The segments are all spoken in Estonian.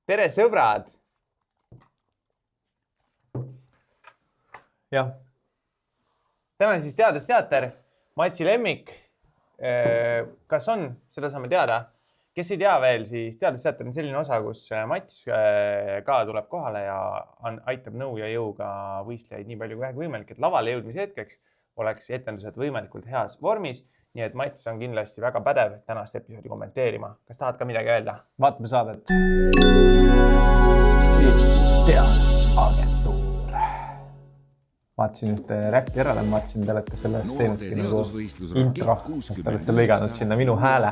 Tere sõbrad! Jah. Täna siis teadusteater, Matsi lemmik. Kas on? Seda saame teada. Kes ei tea veel, siis teadusteater on selline osa, kus Mats ka tuleb kohale ja aitab nõu ja jõuga võistlejaid nii palju kui vähegi võimalik, et lavale jõudmise hetkeks oleks etendused võimalikult heas vormis. Nii et Mats on kindlasti väga pädev tänast episoodi kommenteerima. Kas tahad ka midagi öelda? Vaatame saadet. Eesti teadusagentuur. Vaatsin ühte räppi järele, vaatsin, te olete sellest teenudki nagu intro, et te olete lõiganud sinna minu hääle.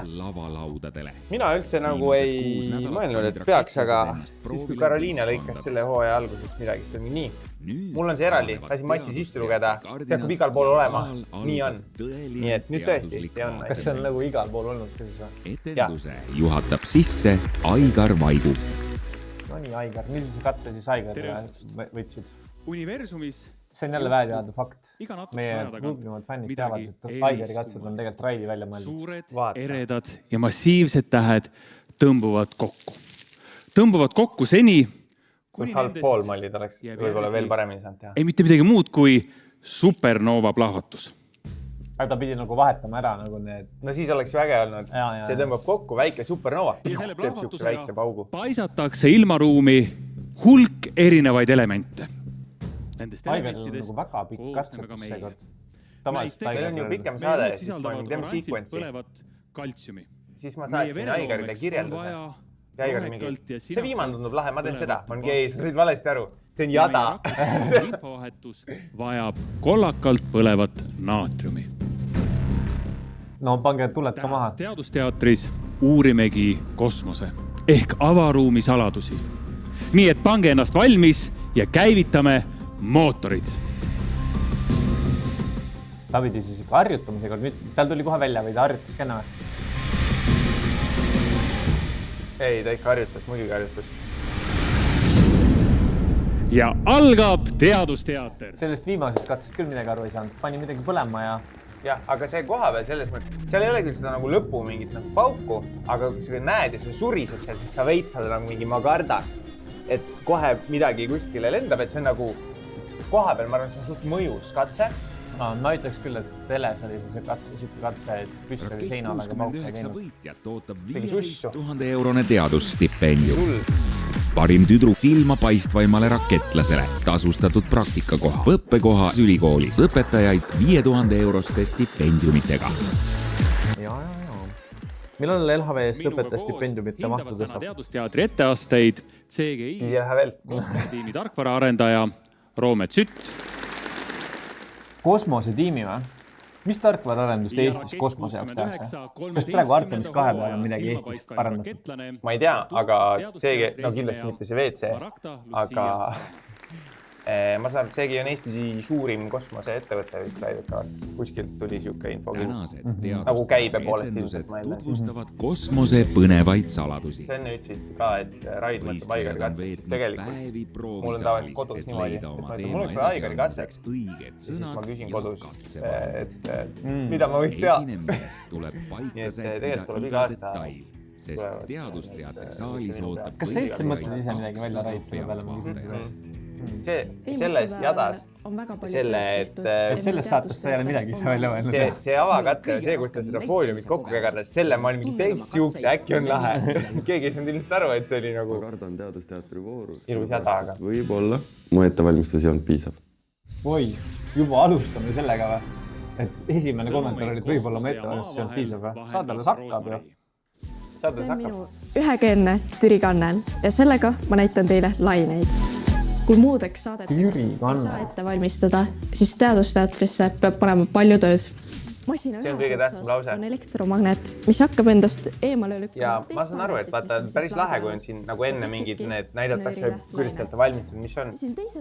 Mina üldse nagu ei mõelnud, et peaks, aga siis kui Karoliina lõikas selle hooaja alguses midagi, siis tõmmi nii. Mul on see eraldi, lasin Matsi sisse lugeda, see hakkab igal pool olema. Nii on. Nii et nüüd tõesti, see on. Kas see on nagu igal pool olnud? Etenduse juhatab sisse Aigar Maigu. No nii, Aigar. Millise katse siis Aigar võtsid? Universumis. See on jälle väeteadne fakt. Meie nuublimad fännid teavad, et Aigari katsed on tegelikult Raidi välja mõeldud. Suured, eredad ja massiivsed tähed tõmbuvad kokku. Tõmbuvad kokku seni, kui halb poolmallid oleks võib-olla veel paremini saanud teha. Ei mitte midagi muud kui supernova plahvatus. Aga ta pidi nagu vahetama ära nagu need. No siis oleks ju äge olnud. See tõmbab kokku väike supernova. Teeb siukse väikse paugu. Paisatakse ilmaruumi hulk erinevaid elemente. Aigaril on nagu väga pikk katsetus seekord. Meil on ju pikem saade, siis ma olen teeme sequence'i. Siis ma saatsin Aigarile kirjelduse. Ja Aigar mingi, see viimane tundub lahe, ma teen seda. Ma mingi, ei, sa said valesti aru. See on jada. Infovahetus vajab kollakalt põlevat naatriumi. No pange tuled ka maha. Teadusteatris uurimegi kosmose ehk avaruumi saladusi. Nii et pange ennast valmis ja käivitame mootorid. Ta pidi siis ikka harjutamisega. Tal tuli kohe välja või ta harjutas ka enne või? Ei, ta ikka harjutas, muidugi harjutas. Ja algab teadusteater. Sellest viimasest katsest küll midagi aru ei saanud. Pani midagi põlema ja... Jah, aga see koha veel selles mõttes, seal ei ole küll seda nagu lõpu mingit pauku, aga kui sa näed ja see suriseb seal, siis sa veid saada nagu mingi magarda, et kohe midagi kuskile lendab, et see on nagu koha peal, ma arvan, see on suht mõjus katse. Ma ütleks küll, et teles oli see katse, et püss oli seinale aga pauka ei teinud. Võitjat ootab Tegi sussu. 15 000 eurone teadusstipendium. Parim tüdru silma paistvaimale raketlasele, tasustatud praktikakoha, õppekoha ülikoolis, õpetajaid 5000 euroste stipendiumitega. Ja. Millal LHV-st õpetaja stipendiumite mahtu tõstab? Teadusteatri etteasteid CGI kosmosetiimi tarkvaraarendaja Roomet Sütt. Kosmosetiimi või? Mis tarkvaraarendust Eestis kosmose jaoks tehakse? Kas praegu Artemis 2 peal on midagi Eestis parandatud? Ma ei tea, aga CG, no kindlasti mitte see WC, aga ma saan, et seegi on Eesti suurim kosmoseettevõte vist väidetavalt. Kuskilt tuli siuke info küll. Nagu käibe poolest ilmselt ma enne. Tutvustavad kosmose põnevaid saladusi. See enne ütlesid ka, et Raid mõtleb Aigari katset, siis tegelikult mul on tavaliselt kodus niimoodi, et ma ütlen, mul oleks vaja Aigari katset. Ja siis ma küsin kodus, et mida ma võiks teha. Nii et tegelikult tuleb iga aasta. Sest teadusteater saalis ootab. Kas sa üldse mõtled ise midagi välja Raid selle peale mingi küsimust? Selles jadas, selle, et selles saates sa ei ole midagi ise välja mõelnud. See avakatse ja see, kus ta seda fooliumit kokku kegardas, selle ma olin mingi teeks siukse, äkki on lahe. Keegi ei saanud ilmselt aru, et see oli nagu... Ma kardan teadusteatri voorus. Ilus jada, aga... Võib-olla. Mu ettevalmistus ei olnud piisav. Oi, juba alustame sellega või? Et esimene kommentaar oli, et võib-olla mu ettevalmistus ei olnud piisav või? Saad alles hakkab ju. See on minu ühekeelne Türi Kannel ja sellega ma näitan teile laineid. Kui muudeks saadet ei saa ette valmistada, siis teadusteatrisse peab panema palju tööd. See on kõige tähtsam lause. On elektromagnet, mis hakkab endast eemale lükkama. Ja ma saan aru, et vaata päris lahe, kui on siin nagu enne mingid need näidatakse, kuidas te olete valmistunud, mis on.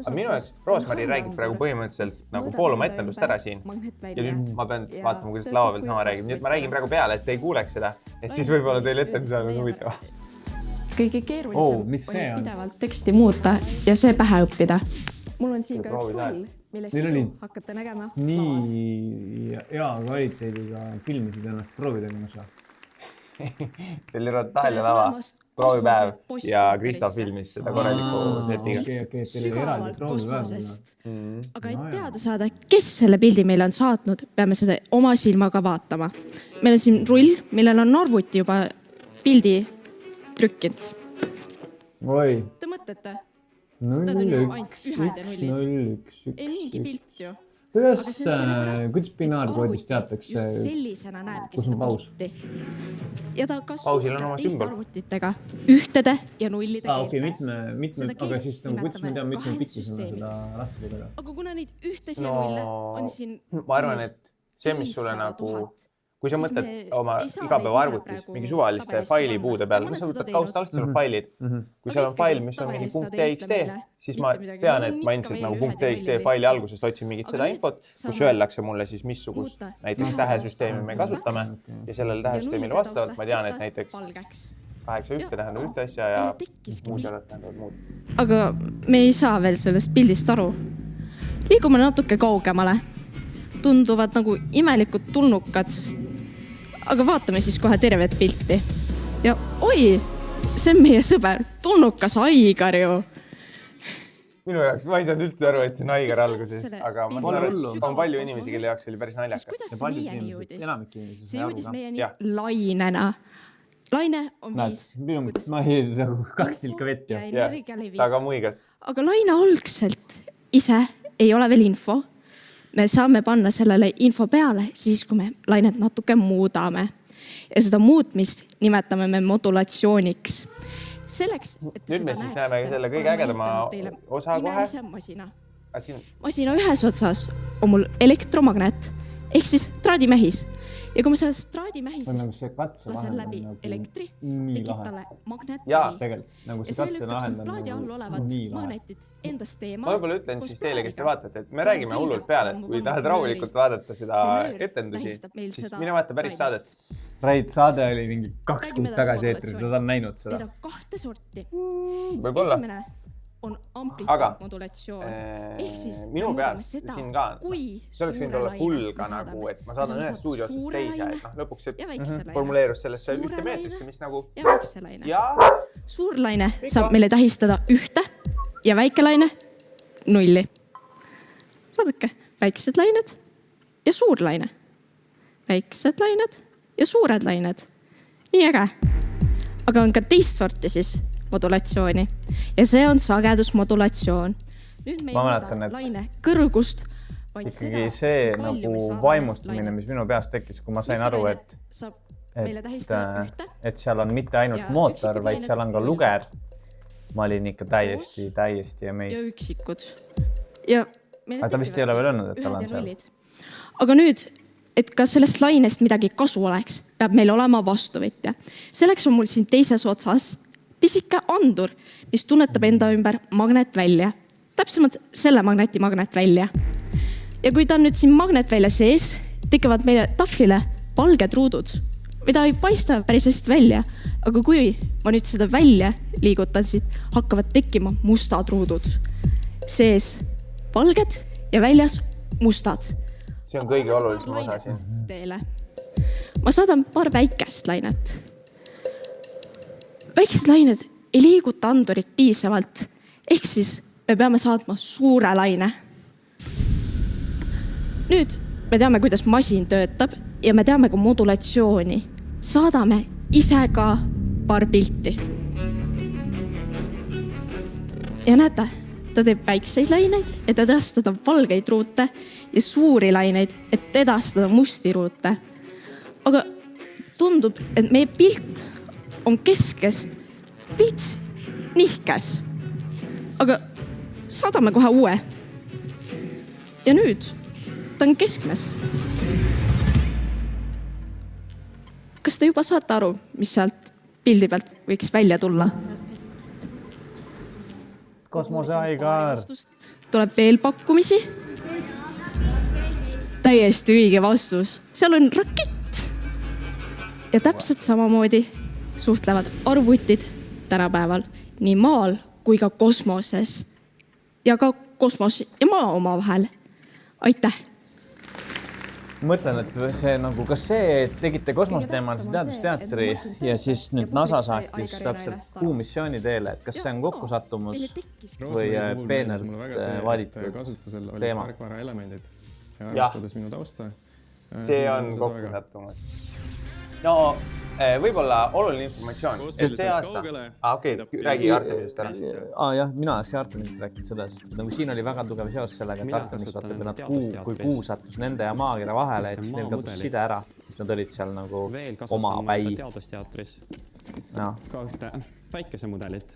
Aga minu jaoks Roosmari räägib praegu põhimõtteliselt nagu pool oma etendust ära siin. Ja nüüd ma pean vaatama, kuidas lava peal sama räägib. Nii et ma räägin praegu peale, et te ei kuuleks seda. Et siis võib-olla teil etendus on huvitav. Kõige keerulisem oli pidevalt teksti muuta ja see pähe õppida. Mul on siin ka üks full, mille sisu hakkate nägema. Nii hea kvaliteediga filmisid ennast proovi tegemas. see oli Rotaalia lava, proovipäev ja Kristo filmis seda korraliku setiga. Sügavalt kosmosest. Aga et teada saada, kes selle pildi meile on saatnud, peame seda oma silmaga vaatama. Meil on siin rull, millel on arvuti juba pildi trükkinud. Oi. Te mõtlete? 0-1-1-0-1-1. Ei mingi pilt ju. Kuidas binaarkoodis teatakse, kus on paus? Ja ta kasvab Pausil on oma teiste sümbol. arvutitega ühtede ja nullide Okei, keeltes. mitme, aga siis kuidas me teame, mitme pikkus on seda lahti lugeda? Aga kuna neid ühtesi ja nulle on siin... Ma arvan, et see, mis sulle nagu... Kui sa mõtled oma igapäeva arvutis mingi suvaliste faili puude peal, sa võtad kaustalt, seal on failid. Kui seal on fail, mis on mingi .txt, siis ma tean, et ma endiselt nagu .txt faili algusest otsin mingit seda infot, kus öeldakse mulle siis missugust näiteks tähesüsteemi me kasutame ja sellele tähesüsteemile vastavalt ma tean, et näiteks 8 ühte tähendab ühte asja ja muud tähendavad muud. Aga me ei saa veel sellest pildist aru. Liigume natuke kaugemale. Tunduvad nagu imelikud tulnukad. Aga vaatame siis kohe tervet pilti. Ja oi, see on meie sõber, tulnukas Aigar ju. Minu jaoks, ma ei saanud üldse aru, et see on Aigar alguses, aga ma saan aru, et on palju inimesi, kelle jaoks oli päris naljakas. Kuidas see meieni jõudis? Enamik inimesi. See jõudis meieni lainena. Laine on viis. Ma ei nagu 2 tilka vett ju. Ta ka muigas. Aga laine algselt ise ei ole veel info. Me saame panna sellele info peale siis, kui me lainet natuke muudame. Ja seda muutmist nimetame me modulatsiooniks. Selleks, et nüüd me siis näeme selle kõige ägedama osa kohe. Masina ühes otsas on mul elektromagnet ehk siis traadimehis. Ja kui ma sellest traadimehist lasen läbi elektri, tekib talle magnet. Jaa, tegelikult. Nagu see katse lahendab plaadi all olevad magnetid endast teema. Ma võib-olla ütlen siis teile, kes te vaatate, et me räägime hullult peale, et kui tahad rahulikult vaadata seda etendusi, siis mine vaata päris saadet. Raid, saade oli mingi 2 kuud tagasi eetris, nad on näinud seda. Need on 2 sorti. Võib-olla. Esimene on amplituudmodulatsioon. Minu peas siin ka, see oleks võinud olla pulga nagu, et ma saadan ühe stuudio otsast teise, et lõpuks see formuleerus sellesse 1 meetrisse, mis nagu... Ja suurlaine saab meile tähistada 1 ja väikelaine 0. Vaadake, väiksed lained ja suurlaine. Väiksed lained ja suured lained. Nii äge. Aga on ka teist sorti siis modulatsiooni. Ja see on sagedusmodulatsioon. Nüüd me ei muuda laine kõrgust, vaid ikkagi see nagu vaimustumine, mis minu peas tekkis, kui ma sain aru, et seal on mitte ainult mootor, vaid seal on ka luger. Ma olin ikka täiesti ja ja üksikud. Aga ta vist ei ole veel öelnud, et tal on seal. Aga nüüd, et ka sellest lainest midagi kasu oleks, peab meil olema vastuvõtja. Selleks on mul siin teises otsas pisike andur, mis tunnetab enda ümber magnet välja. Täpsemalt selle magneti magnet välja. Ja kui ta on nüüd siin magnet välja sees, tekivad meile tahvlile valged ruudud, mida ei paista päris hästi välja. Aga kui ma nüüd seda välja liigutan siit, hakkavad tekkima mustad ruudud. Sees valged ja väljas mustad. See on kõige olulisem osa siin. Teile. Ma saadan paar väikest lainet. Väiksed lained ei liiguta andurit piisavalt, ehk siis me peame saatma suure laine. Nüüd me teame, kuidas masin töötab ja me teame ka modulatsiooni. Saadame ise ka paar pilti. Ja näete, ta teeb väikseid laineid, et edastada valgeid ruute ja suuri laineid, et edastada musti ruute. Aga tundub, et meie pilt on keskest veits nihkes. Aga saadame kohe uue. Ja nüüd ta on keskmes. Kas te juba saate aru, mis sealt pildi pealt võiks välja tulla? Kosmose Aigar. Tuleb veel pakkumisi. Täiesti õige vastus. Seal on rakett. Ja täpselt samamoodi suhtlevad arvutid tänapäeval nii maal kui ka kosmoses. Ja ka kosmos ja maa oma vahel. Aitäh! mõtlen, et see nagu, kas see tegite kosmoseteemalise teadusteatri ja siis nüüd NASA saatis täpselt kuu missiooni teele, et kas see on kokkusattumus või peenelt valitud teema? Jah, see on kokkusattumus. No võib-olla oluline informatsioon, et see aasta... Okei, räägi Artemisest ära. Jah, mina oleks Artemisest rääkinud seda, sest nagu siin oli väga tugev seos sellega, et Artemis kui kuu sattus nende ja maakera vahele, et siis neil kadus side ära, siis nad olid seal nagu oma päi. Teadusteatris ka ühte päikesemudelit.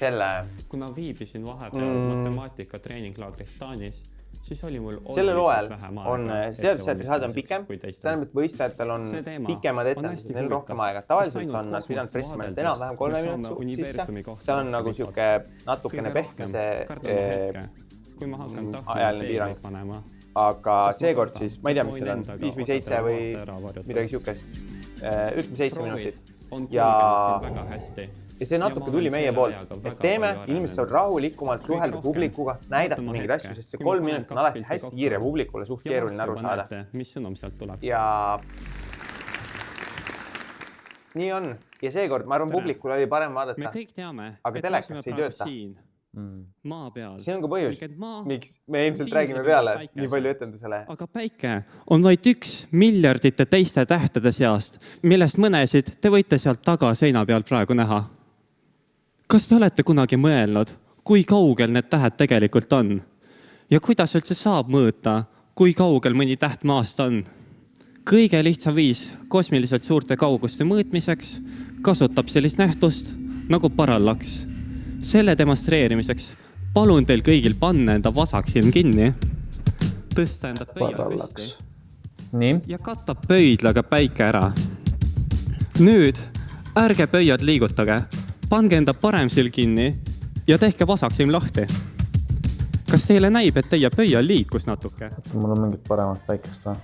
Kuna viibisin vahepeal matemaatika treeninglaagris Taanis, siis oli mul sellel loel on teadusteatri saade on pikem, tähendab, et võistlejatel on pikemad etendused, neil rohkem aega. Tavaliselt on nad pidanud pressima ennast enam-vähem 3 minutit sisse. Seal on nagu siuke natukene pehme see ajaline piirang. Aga seekord siis, ma ei tea, mis teil on, 5 või 7 või midagi siukest. Ütleme 7 minutit. Ja see natuke tuli meie poolt, et teeme, inimesed saavad rahulikumalt suhelda publikuga, näidata mingid asju, sest see 3 minutit on alati hästi kiire publikule, suht keeruline aru saada. Ja nii on. Ja seekord, ma arvan, publikul oli parem vaadata, aga telekas ei tööta. See on ka põhjus, miks me ilmselt räägime peale nii palju etendusele. Aga päike on vaid 1 miljardite teiste tähtede seast, millest mõnesid te võite sealt taga seina peal praegu näha. Kas te olete kunagi mõelnud, kui kaugel need tähed tegelikult on? Ja kuidas üldse saab mõõta, kui kaugel mõni täht maast on? Kõige lihtsam viis kosmiliselt suurte kauguste mõõtmiseks kasutab sellist nähtust nagu parallaks. Selle demonstreerimiseks palun teil kõigil panna enda vasak silm kinni, tõsta enda pöial püsti ja katta pöidlaga päike ära. Nüüd ärge pöiad liigutage, pange enda parem silm kinni ja tehke vasak silm lahti. Kas teile näib, et teie pöial liikus natuke? Mul on mingit paremat päikest või?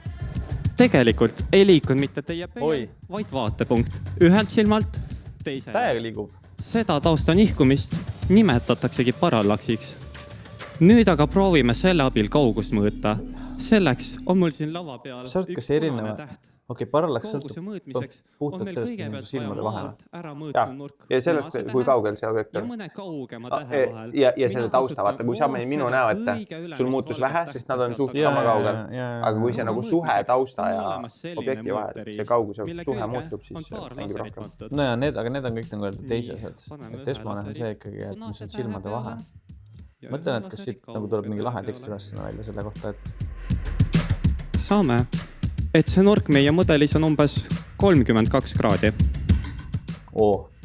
Tegelikult ei liikunud mitte teie pöial, vaid vaatepunkt. Ühelt silmalt teise. Täiega liigub. Seda tausta nihkumist nimetataksegi parallaksiks. Nüüd aga proovime selle abil kaugust mõõta. Selleks on mul siin lava peal üks punane täht. Okei, parallaks sõltub puhtalt sellest, mis on silmade vahel. Ja sellest, kui kaugel see objekt on. Ja selle tausta, vaata, kui sa meni minu näo ette, sul muutus vähe, sest nad on suht sama kaugel. Aga kui see nagu suhe tausta ja objekti vahel, see kauguse suhe muutub, siis mängib rohkem. No ja aga need on kõik nagu öelda teisesed. Et esmane on see ikkagi, et mis on silmade vahe. Mõtlen, et kas siit nagu tuleb mingi lahe tekstiülesanne välja selle kohta, et saame, et see nurk meie mudelis on umbes 32 kraadi.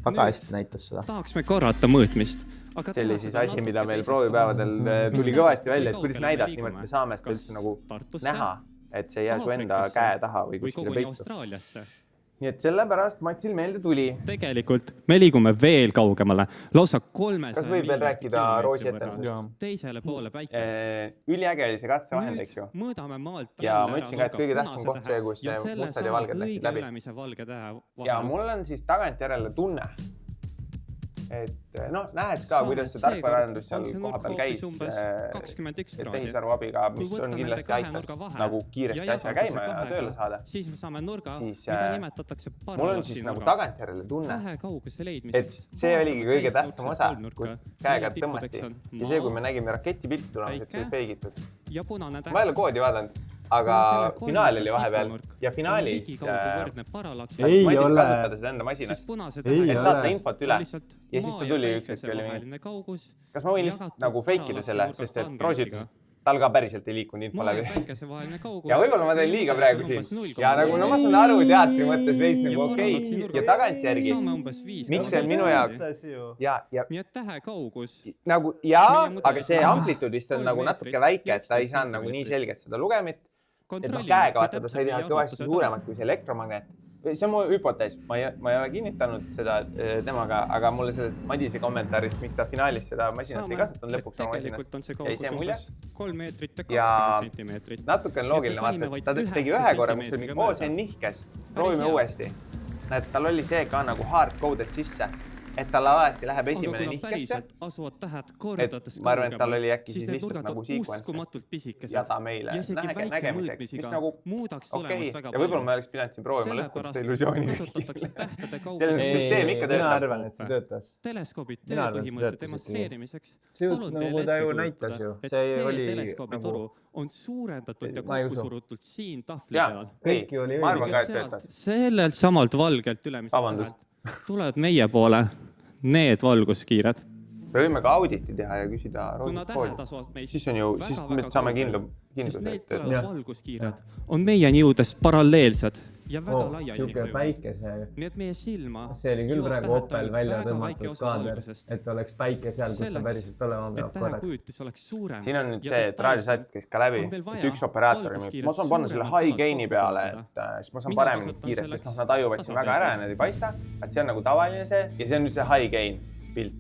Väga hästi näitas seda. Tahaks me korrata mõõtmist. See oli siis asi, mida meil proovipäevadel tuli kõvasti välja, et kuidas näidata niimoodi, me saame seda üldse nagu näha, et see ei jää su enda käe taha või kuskile peitu. Nii et sellepärast Matsil meelde tuli. Tegelikult me liigume veel kaugemale, lausa 300. Kas võib veel rääkida Roosi etendusest? Teisele poole päikest. Üliäge oli see katsevahend, eks ju. Ja ma ütlesin ka, et kõige tähtsam koht see, kus mustad ja valged läksid läbi. Ja mul on siis tagantjärele tunne, et nähes ka, kuidas see tarkvaraarendus seal koha peal käis, et tehisaru abiga, mis on kindlasti aitas nagu kiiresti asja käima ja tööle saada, siis mul on siis nagu tagantjärele tunne, et see oligi kõige tähtsam osa, kus käega tõmmati. Ja see, kui me nägime raketi pilti tulemas, et see oli feigitud. Ma ei ole koodi vaadanud, aga finaal oli vahepeal ja finaalis Matis kasutada seda enda masinast, et saata infot üle. Ja siis ta tuli üks hetk oli mingi. Kas ma võin lihtsalt nagu feikida selle, sest et Roosi ütles, tal ka päriselt ei liikunud info läbi. Ja võib-olla ma teen liiga praegu siin. Ja nagu ma saan aru teatri mõttes veits nagu okei. Ja tagantjärgi, miks see on minu jaoks? Aga see amplituud vist on nagu natuke väike, et ta ei saa nagu nii selgelt seda lugemit. Et käega vaata, ta sai teha kõvasti suuremat kui see elektromagnet. See on mu hüpotees, ma ei ole kinnitanud seda temaga, aga mulle sellest Madise kommentaarist, miks ta finaalis seda masinat ei kasutanud lõpuks oma masinast, jäi see mulje. Ja natuke on loogiline vaata, et ta tegi ühe korra, kus oli see on nihkes, proovime uuesti. Näed, tal oli see ka nagu hard-coded sisse et tal alati läheb esimene nihkesse. asuvad tähed Et kordades ma arvan, et tal oli äkki siis siis need lihtsalt nurgad nagu on sequence uskumatult pisikesed. jada meile Ja isegi väike nägemiseks, mis mõõtmisega nagu muudaks okei. tulemust väga Ja võib-olla palju. ma oleks pidanud siin proovima lõpuks seda illusiooni. kasutatakse tähtede Selline süsteem ikka mina töötab. arvan, et see töötas. Teleskoobid Mina arvan, et see tööpõhimõtte töötas demonstreerimiseks. See Palun nagu teile ta ju ette näitas kujutada, ju. et See oli teleskoobitoru nagu- on suurendatud ja Ma ei usu. kokkusurutult siin tahvli Jaa, peal. Kõik ju oli ma arvan ka, et Sealt, töötas. sellelt samalt valgelt ülemiselt Vabandust. tähelt tulevad meie poole need valguskiired. Me võime ka auditi teha ja küsida Kuna tähed roodikoodi. asuvad meist Siis on ju, siis me saame kindluse, need et tulevad Jah. valguskiired on meieni jõudes paralleelsed ja väga laiali Siuke nihuvad. päikese. Nii et meie silma See oli küll jõuab praegu tähed Opel ainult välja väga tõmmatud väike osa kaader, valgusest. et oleks päike seal, kus ta Selleks, päriselt olema et peab korraks. tähekujutis oleks suurem. siin on nüüd ja see, et detailsem, raadiosaates käis ka läbi, on veel vaja et üks operaator, valguskiiret ma saan panna selle suuremalt high gain'i kohta peale, kasutada. et siis ma saan Mina paremini kasutan kiiret, sest selleks nad tajuvad siin väga ära ja need ei paista. Et see on nagu tavaline see ja see on nüüd see high gain pilt,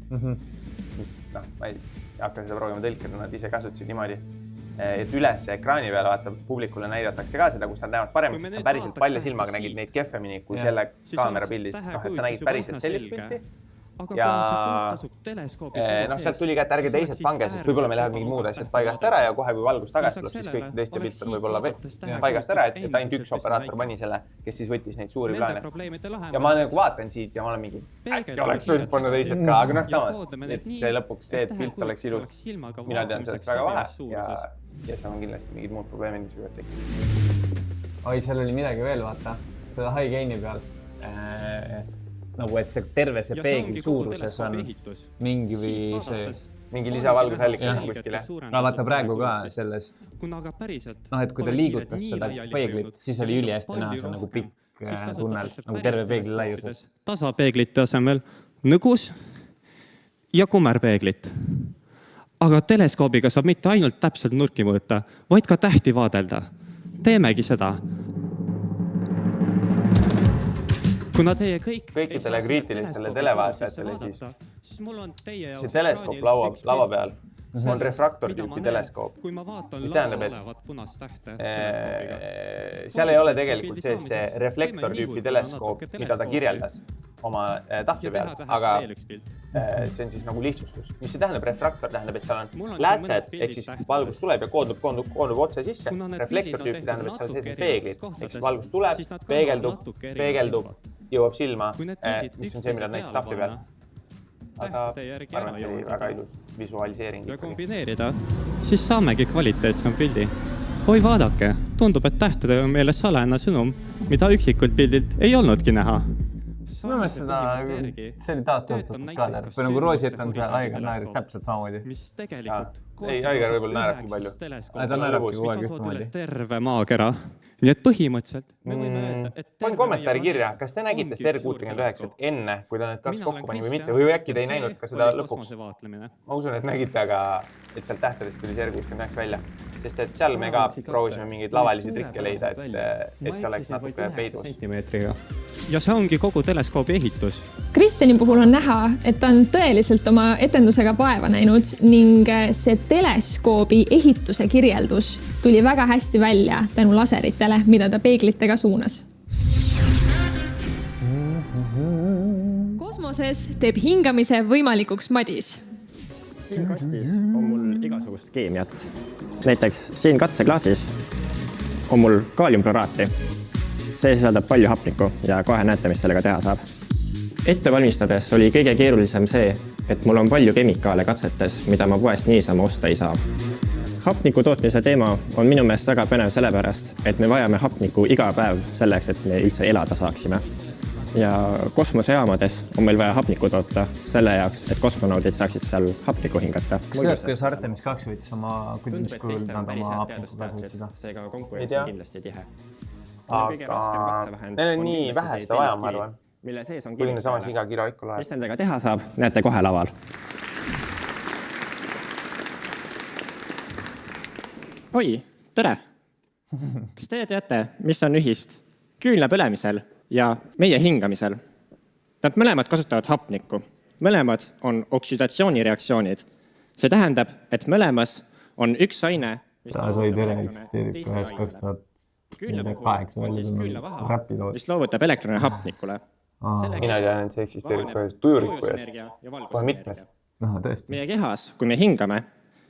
mis ma ei hakka seda proovima tõlkida, nad ise kasutasid niimoodi. Et üles ekraani peale vaata publikule näidatakse ka seda, kus nad näevad paremini, Kui me sest sa nüüd päriselt vaataks palja tähte silmaga siit, nägid neid kehvemini kui jah, selle siis kaamera oleks pildis. Et sa tähekujutis nägid juba päriselt üsna sellist selge. pilti. Aga Ja kuna see punkt asub teleskoobi sealt tuli ka, et ärge teised pange, sest võib-olla meil lähevad mingid muud asjad paigast ära ja kohe, kui valgus tagasi tuleb, siis kõik teiste pilt on võib-olla paigast ära, et ainult üks operaator pani selle, kes siis võttis neid suuri plaane. Ja ma nagu vaatan siit ja ma olen mingi, äkki oleks võinud panna teised ka, aga samas, et see lõpuks see, et pilt oleks ilus. Mina tean sellest väga vähe ja seal on kindlasti mingid muud probleemid, mis võivad tekkida. Oi, seal oli midagi veel, vaata. Seda high gain'i peal. Nagu, et see terve see peegli suuruses on mingi või see... Mingi lisavalgusallikas on kuskile. No vaata praegu ka sellest... Kuna aga päriselt... et kui ta liigutas seda peeglit, siis oli ülihästi näha, see on nagu pikk tunnel, nagu terve peegli laiuses. Tasapeeglite asemel nõgus ja kumerpeeglit. Aga teleskoobiga saab mitte ainult täpselt nurki mõõta, vaid ka tähti vaadelda. Teemegi seda. Kuna teie kõikidele kriitilistele televaatajatele siis see teleskoop lava peal on refraktortüüpi teleskoop. Mis tähendab, et seal ei ole tegelikult see reflektortüüpi teleskoop, mida ta kirjeldas oma tahvli peal, aga see on siis nagu lihtsustus. Mis see tähendab? Refraktor tähendab, et seal on läätsed, ehk siis valgus tuleb ja koondub otse sisse. Reflektortüüpi tähendab, et seal sees on peeglid, ehk siis valgus tuleb, peegeldub, jõuab silma, mis on see, mida näiteks tahvli peal. Aga arvan, et see oli väga ilus visualiseering. Ja kombineerida, siis saamegi kvaliteetsem pildi. Oi vaadake, tundub, et tähtede on meile salena sõnum, mida üksikult pildilt ei olnudki näha. Minu meelest seda, see oli taas kasutatud kaader. Või nagu Roosiet on seal Aigar naeris täpselt samamoodi. Mis tegelikult... Ei, Aigar võib-olla naerabki palju. Ta naerabki kogu aeg ühtemoodi. Terve maakera. Nii et põhimõtteliselt me võime öelda, et... Panin kommentaari kirja, kas te nägite Ster 69 enne, kui ta need kaks kokku pani või mitte? Või äkki te ei näinud ka seda lõpuks? Ma usun, et nägite, aga et sealt tähtedest tuli Ster 69 välja. Sest et seal me ka proovisime mingeid lavalisi trikke leida, et see oleks natuke peidus. Ja see ongi kogu teleskoobi ehitus. Kristjani puhul on näha, et ta on tõeliselt oma etendusega vaeva näinud ning see teleskoobi ehituse kirjeldus tuli väga hästi välja tänu laseritele, mida ta peeglitega suunas. Kosmoses teeb hingamise võimalikuks Madis. Siin kastis on mul igasugust keemiat. Näiteks siin katseklaasis on mul kaaliumkloraati. See sisaldab palju hapnikku ja kohe näete, mis sellega teha saab. Ette valmistades oli kõige keerulisem see, et mul on palju kemikaale katsetes, mida ma poest niisama osta ei saa. Hapniku tootmise teema on minu meelest väga põnev sellepärast, et me vajame hapniku iga päev selleks, et me üldse elada saaksime. Ja kosmosejaamades on meil vaja hapniku toota selle jaoks, et kosmonaudid saaksid seal hapniku hingata. Kas tead, kuidas Artemis 2 võttis oma, kuidas kujul nad oma hapniku kasutasid? Seega konkurents on kindlasti tihe. Aga neil on nii vähe seda vaja, ma arvan. Kui samas iga kilo ikka läheb. Mis nendega teha saab, näete kohe laval. Oi, tere! Kas teie teate, mis on ühist küünla põlemisel ja meie hingamisel? Nad mõlemad kasutavad hapnikku. Mõlemad on oksidatsioonireaktsioonid. See tähendab, et mõlemas on üks aine, Taas hoid üle eksisteerib ka 2008 mis loovutab elektrone hapnikule. Mina tean, et see eksisteerib kohe tujuriku ees. Kohe mitmes. Tõesti. Meie kehas, kui me hingame,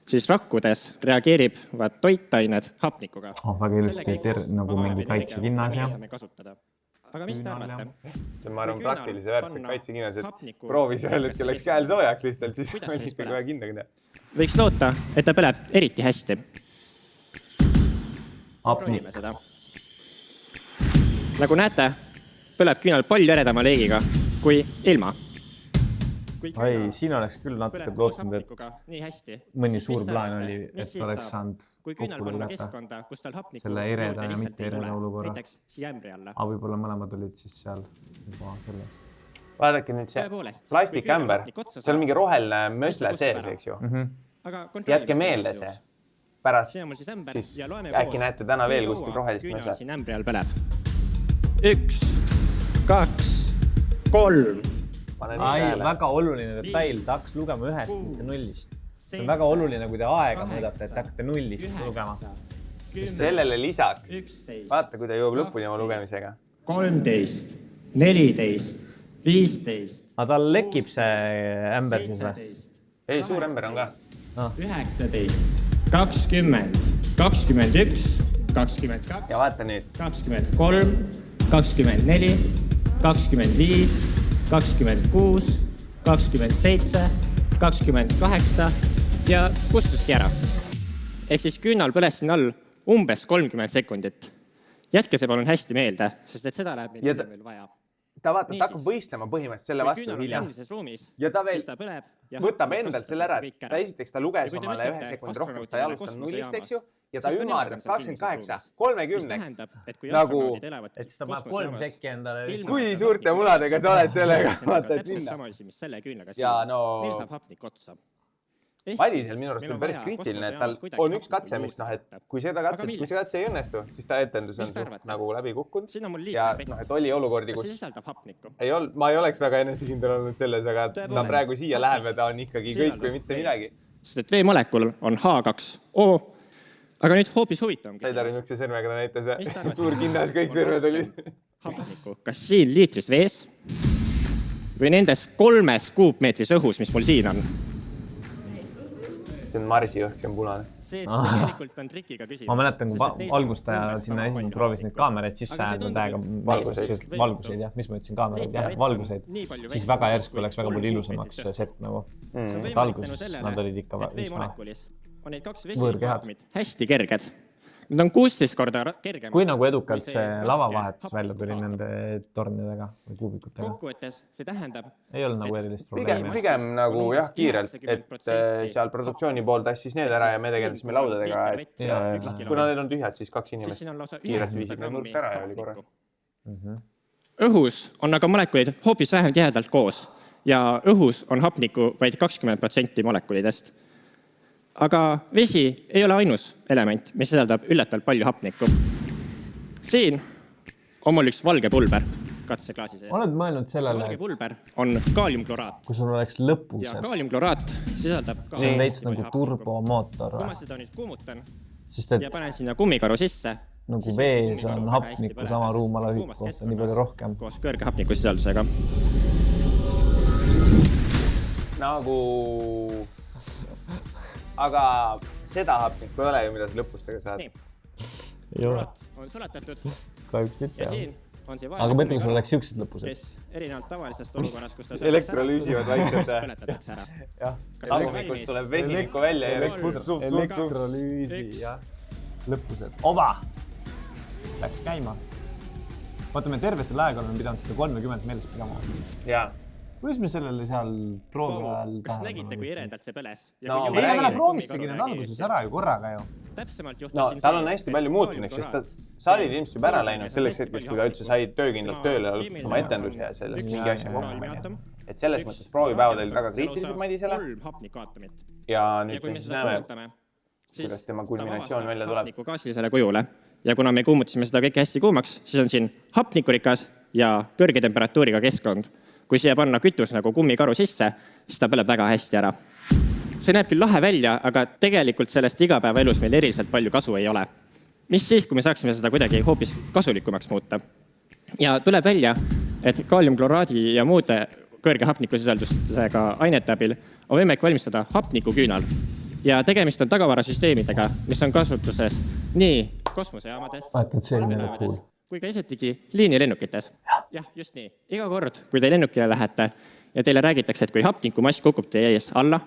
siis rakkudes reageerivad toitained hapnikuga. Väga ilusti nagu mingi kaitsekinnas ja. Aga mis te arvate? See on, ma arvan, praktilise väärtused kaitsekinnas, et proovis ühel hetkel läks käel soojaks lihtsalt, siis oli ikka kohe kindlasti teha. Võiks loota, et ta põleb eriti hästi. Hapnik. Nagu näete, põleb küünal palju eredama leegiga kui ilma. Ai, siin oleks küll natuke lootnud, et mõni suur plaan oli, et oleks saanud kokku lugata selle ereda ja mitte ereda olukorra. Aga võib-olla mõlemad olid siis seal juba selle. Vaadake nüüd see plastikämber, see on mingi roheline mösle sees, eks ju. Jätke meelde see. Pärast siis äkki näete täna veel kuskil rohelist mösle. 1, 2, 3. Väga oluline detail, ta hakkas lugema 1-st, mitte 0-st. See on väga oluline, kui te aega mõõdate, et hakkate 0-st lugema. Sellele lisaks, vaata, kui ta jõuab lõpuni oma lugemisega. 13, 14, 15. Aga tal lekib see ämber siis või? Ei, suur ämber on ka. 19, 20, 21, 22. Ja vaata nüüd. 23, 24, 25, 26, 27, 28 ja kustuski ära. Ehk siis küünal põles siin all umbes 30 sekundit. Jätke see palun hästi meelde, sest et seda läheb meil vaja. Ta vaatab, ta hakkab võistlema põhimõtteliselt selle vastu hiljem. Ja ta veel võtab endalt selle ära, et ta esiteks ta luges omale 1 sekundi rohkem, ta ei alustanud 0-st, eks ju, ja ta ümardab 28, 30-ks. Nagu, et siis ta paneb 3 sekki endale. Kui suurte muladega sa oled sellega, vaata, et minna. Ja no, Vadisel minu arust on päris kriitiline, et tal on üks katse, mis et kui see katse ei õnnestu, siis ta etendus on nagu läbi kukkunud. Ja et oli olukordi, kus ma ei oleks väga enesekindel olnud selles, aga praegu siia läheb ja ta on ikkagi kõik või mitte midagi. Sest et veemolekul on H2O, aga nüüd hoopis huvitavam. Said aru, niisuguse sõrmega ta näitas suur kinnas, kõik sõrmed olid. Kas siin liitris vees või nendes 3 kuupmeetris õhus, mis mul siin on? See on Marsi õhk, see on punane. See tegelikult on trikiga küsimus. Ma mäletan, kui algustaja sinna esimene proovis neid kaameraid sisse ajada täiega valguseid, jah, mis ma ütlesin, kaameraid, jah, valguseid, siis väga järsku läks väga palju ilusamaks set nagu. Et alguses nad olid ikka võõrkehad. Hästi kerged. Need on 16 korda kergem. Kui nagu edukalt see lavavahetus välja tuli nende tornidega või kuubikutega? Kokkuvõttes see tähendab, ei olnud nagu erilist probleemi. Pigem nagu jah, kiirelt, et seal produktsiooni pool tassis need ära ja me tegeldasime laudadega, et kuna need on tühjad, siis 2 inimest kiirelt viisib need nurk ära ja oli korra. Õhus on aga molekulid hoopis vähem tihedalt koos ja õhus on hapniku vaid 20% molekulidest. Aga vesi ei ole ainus element, mis sisaldab üllatavalt palju hapnikku. Siin on mul üks valge pulber katseklaasi sees. Oled mõelnud sellele, valge pulber on kaaliumkloraat. Kui sul oleks lõpus, ja kaaliumkloraat sisaldab see on veits nagu turbomootor. Kui ma seda nüüd kuumutan ja panen sinna kummikaru sisse, nagu vees on hapnikku sama ruumala kohta nii palju rohkem. Koos kõrge hapniku sisaldusega. Nagu... Aga seda hapnikku ei ole ju, mida sa lõpustega saad. Ei ole. On sulatatud. Kahjuks mitte, jah. Aga mõtlen, kui sul oleks siuksed lõpused. Kes erinevalt tavalisest olukorras, kus ta elektrolüüsivad vaikselt. Põletatakse ära. Jah, tagumikust tuleb vesinikku välja ja elektrolüüsi, jah. Lõpused. Oba! Läks käima. Vaata, me terve selle aega oleme pidanud seda 30 meeles pidama. Jaa. Kuidas me sellele seal proovi ajal kas nägite, kui eredalt see põles? Ei, aga proovistegi need alguses ära ju korraga ju. No, tal on hästi palju muutunud, sest sa olid ilmselt juba ära läinud selleks hetkeks, kui ta üldse sai töökindlalt tööle ja lõpuks oma etendus ja sellest mingi asja kokku. Et selles mõttes proovipäevad olid väga kriitilised Madisele. Ja nüüd me siis näeme, kuidas tema kulminatsioon välja tuleb. Hapniku gaasilisele kujule. Ja kuna me kuumutasime seda kõike hästi kuumaks, siis on siin hapnikurikas ja kõrge temperatuuriga keskkond. Kui siia panna kütus nagu kummikaru sisse, siis ta põleb väga hästi ära. See näeb küll lahe välja, aga tegelikult sellest igapäevaelus meil eriliselt palju kasu ei ole. Mis siis, kui me saaksime seda kuidagi hoopis kasulikumaks muuta? Ja tuleb välja, et kaaliumkloraadi ja muude kõrge hapnikusisaldusega ainete abil on võimalik valmistada hapnikuküünal. Ja tegemist on tagavarasüsteemidega, mis on kasutuses nii kosmosejaamades, kui ka isetigi liinilennukites. Jah, just nii. Iga kord, kui te lennukile lähete ja teile räägitakse, et kui hapnikumass kukub teie ees alla,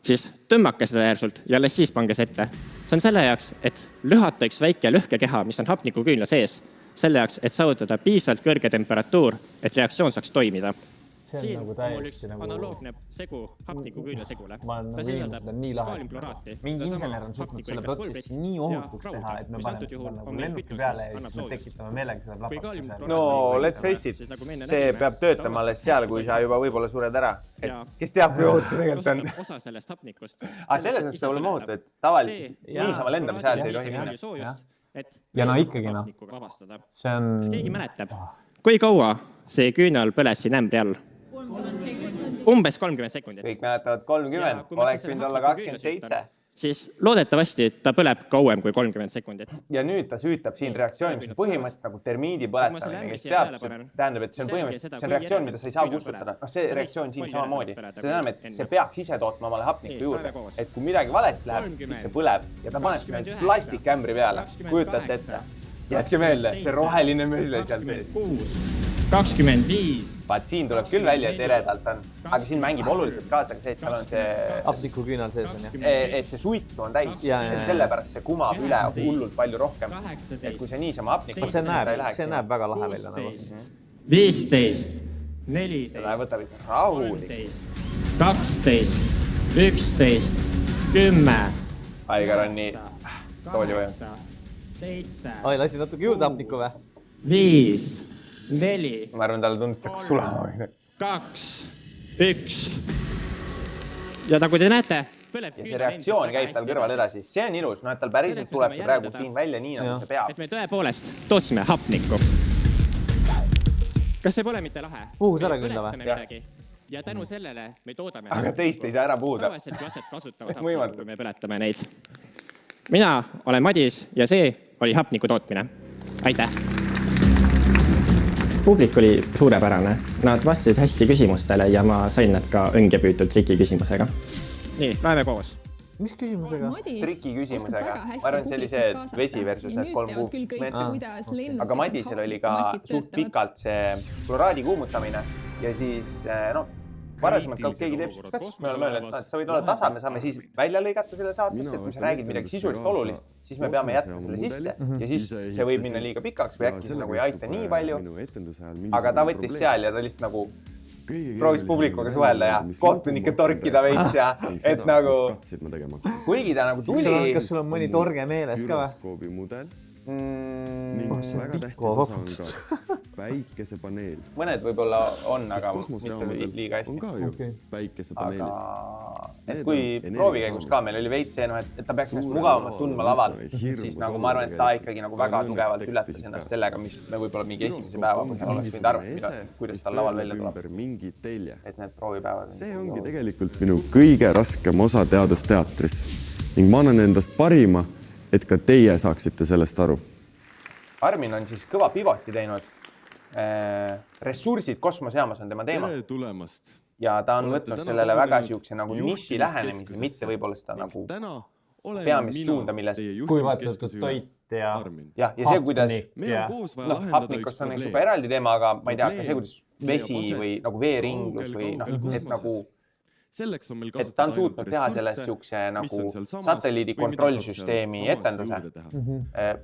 siis tõmmake seda järsult ja alles siis pange ette. See on selle jaoks, et lühata üks väike lõhkekeha, mis on hapnikuküünla sees, selle jaoks, et saavutada piisavalt kõrge temperatuur, et reaktsioon saaks toimida. See on nagu täiesti nagu... analoogne segu hapnikuküünla segule. Ma olen viinud seda nii lahe. Mingi insener on suutnud selle protsessi nii ohutuks teha, et me paneme seda nagu lennuki peale ja siis me tekitame meelega seda plapatuse. No, let's face it. See peab töötama alles seal, kui sa juba võib-olla sured ära. Kes teab, kui ohutus tegelikult on? Osa sellest hapnikust. Selles on seda ohutu, et tavaliselt niisama lendamise ajal see ei tohi minna. Ja no ikkagi noh. See on... Keegi mäletab, kui kaua see küünal põles siin ämbri all? Umbes 30 sekundit. Kõik mäletavad 30, oleks võinud olla 27. Siis loodetavasti ta põleb kauem kui 30 sekundit. Ja nüüd ta süütab siin reaktsiooni, mis on põhimõtteliselt nagu termiidi põletamine, kes teab, tähendab, et see on põhimõtteliselt see on reaktsioon, mida sa ei saa kustutada. See reaktsioon siin samamoodi. See tähendab, et see peaks ise tootma omale hapniku juurde. Et kui midagi valesti läheb, siis see põleb ja ta paneb seda plastikämbri peale. Kujutate ette. Jätke meelde, see roheline möösle seal sees. 25. Vaat siin tuleb küll välja, et eredalt on. Aga siin mängib oluliselt kaasa see, et seal on see... Hapnikuküünal sees on, jah. Et see suitsu on täis. Et sellepärast see kumab üle hullult palju rohkem. Et kui see niisama hapniku... See näeb väga lahe välja nagu. 15, 14, seda võtab ikka rahulik. 12, 11, 10. Aigar on nii tooli võim. 7. Ai, lasi natuke juurde hapniku või? 5, 4. Ma arvan, talle tundus ta sulama või. 2, 1. Ja nagu te näete, põleb... Ja see reaktsioon käib tal kõrval edasi. See on ilus, no et tal päriselt tuleb see praegu siin välja nii, nagu see peab. Et me tõepoolest tootsime hapnikku. Kas see pole mitte lahe? Puhus ära külla või? Ja tänu sellele me toodame... Aga teist ei saa ära puhuda. Tavaliselt lased kasutavad hapnikku, kui me põletame neid. Mina olen Madis ja see oli hapniku tootmine. Aitäh! Publik oli suurepärane. Nad vastasid hästi küsimustele ja ma sain nad ka õnge püütud triki küsimusega. Nii, läheme koos. Mis küsimusega? Triki küsimusega. Ma arvan, see oli see vesi versus need 3 kuupmeetrit. Aga Madisel oli ka suht pikalt see kloraadi kuumutamine ja siis, varasemalt ka keegi teeb sust katsus, me oleme öelnud, et sa võid olla tasa, me saame siis välja lõigata selle saatesse, et kui sa räägid midagi sisulist olulist, siis me peame jätma selle sisse ja siis see võib minna liiga pikaks või äkki see nagu ei aita nii palju. Aga ta võttis seal ja ta lihtsalt nagu proovis publikuga suhelda ja kohtunikke torkida veits ja et nagu kuigi ta nagu tuli... Kas sul on mõni torge meeles ka või? väga tähtis osa on ka päikesepaneel. Mõned võib-olla on, aga mitte liiga hästi. On ka ju päikesepaneelid. Aga kui proovikäigus ka meil oli veits see, et ta peaks ennast mugavamalt tundma laval, siis nagu ma arvan, et ta ikkagi nagu väga tugevalt ületas ennast sellega, mis me võib-olla mingi esimese päeva põhjal oleks võinud arvata, kuidas tal laval välja tuleb. Et need proovipäevad. See ongi tegelikult minu kõige raskem osa teadusteatris ning ma annan endast parima, et ka teie saaksite sellest aru. Armin on siis kõva pivoti teinud. Ressursid kosmosejaamas on tema teema. Tere tulemast. Ja ta on võtnud sellele väga siukse nagu niši lähenemisi, mitte võib-olla seda nagu peamist suunda, millest kuivatatud toit ja see, kuidas hapnikust on juba eraldi teema, aga ma ei tea, ka see, kuidas vesi või nagu veeringlus või et nagu et ta on suutnud teha selles siukse nagu satelliidi kontrollsüsteemi etenduse,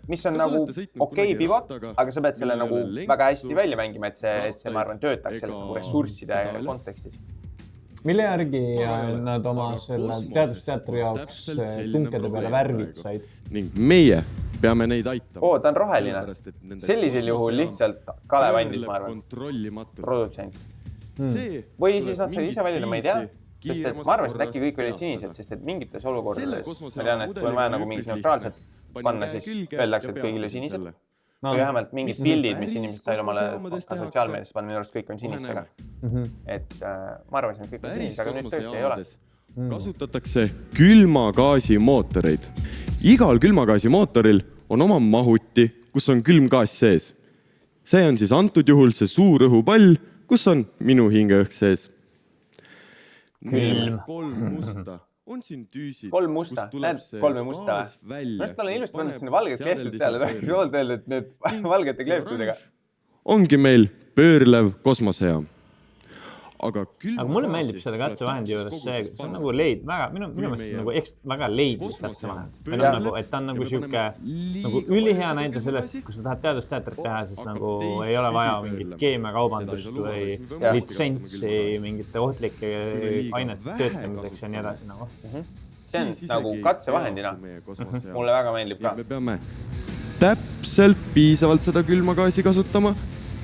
mis on nagu okei pivot, aga sa pead selle nagu väga hästi välja mängima, et see ma arvan töötaks sellest nagu ressursside kontekstis. Mille järgi nad oma selle teadusteatri jaoks tunkede peale värvid said? Ning meie peame neid aitama. Ta on roheline. Sellisel juhul lihtsalt Kalev andis, ma arvan, produtsent. Või siis nad sai ise valida, ma ei tea. Sest et ma arvasin, et äkki kõik olid sinised, sest et mingites olukordades ma tean, et kui on vaja nagu mingis neutraalselt panna, siis öeldakse, et kõigile sinised. Või vähemalt mingid pildid, mis inimesed said omale sotsiaalmeedias panna, minu arust kõik on sinistega. Et ma arvasin, et kõik on sinised, aga nüüd tõesti ei ole. Kasutatakse külmagaasimootoreid. Igal külmagaasimootoril on oma mahuti, kus on külmgaas sees. see on siis antud juhul see suur õhupall, kus on minu hingeõhk sees. Külm. 3 musta on siin tüüsid. 3 musta, näed 3 musta. Minu tal on ilusti pannud sinna valged kleepsud peale, tahaks öelda, et need valgete kleepsudega. Ongi meil pöörlev kosmosejaam. Aga mulle meeldib selle katsevahendi juures see on nagu leid, minu meelest nagu väga leidlik katsevahend. Et ta on nagu siuke nagu ülihea näide sellest, kus sa tahad teadusteatrit teha, siis nagu ei ole vaja mingit keemiakaubandust või litsentsi mingite ohtlike ainete töötlemiseks ja nii edasi nagu. See on nagu katsevahendina. Mulle väga meeldib ka. Me peame täpselt piisavalt seda külmagaasi kasutama,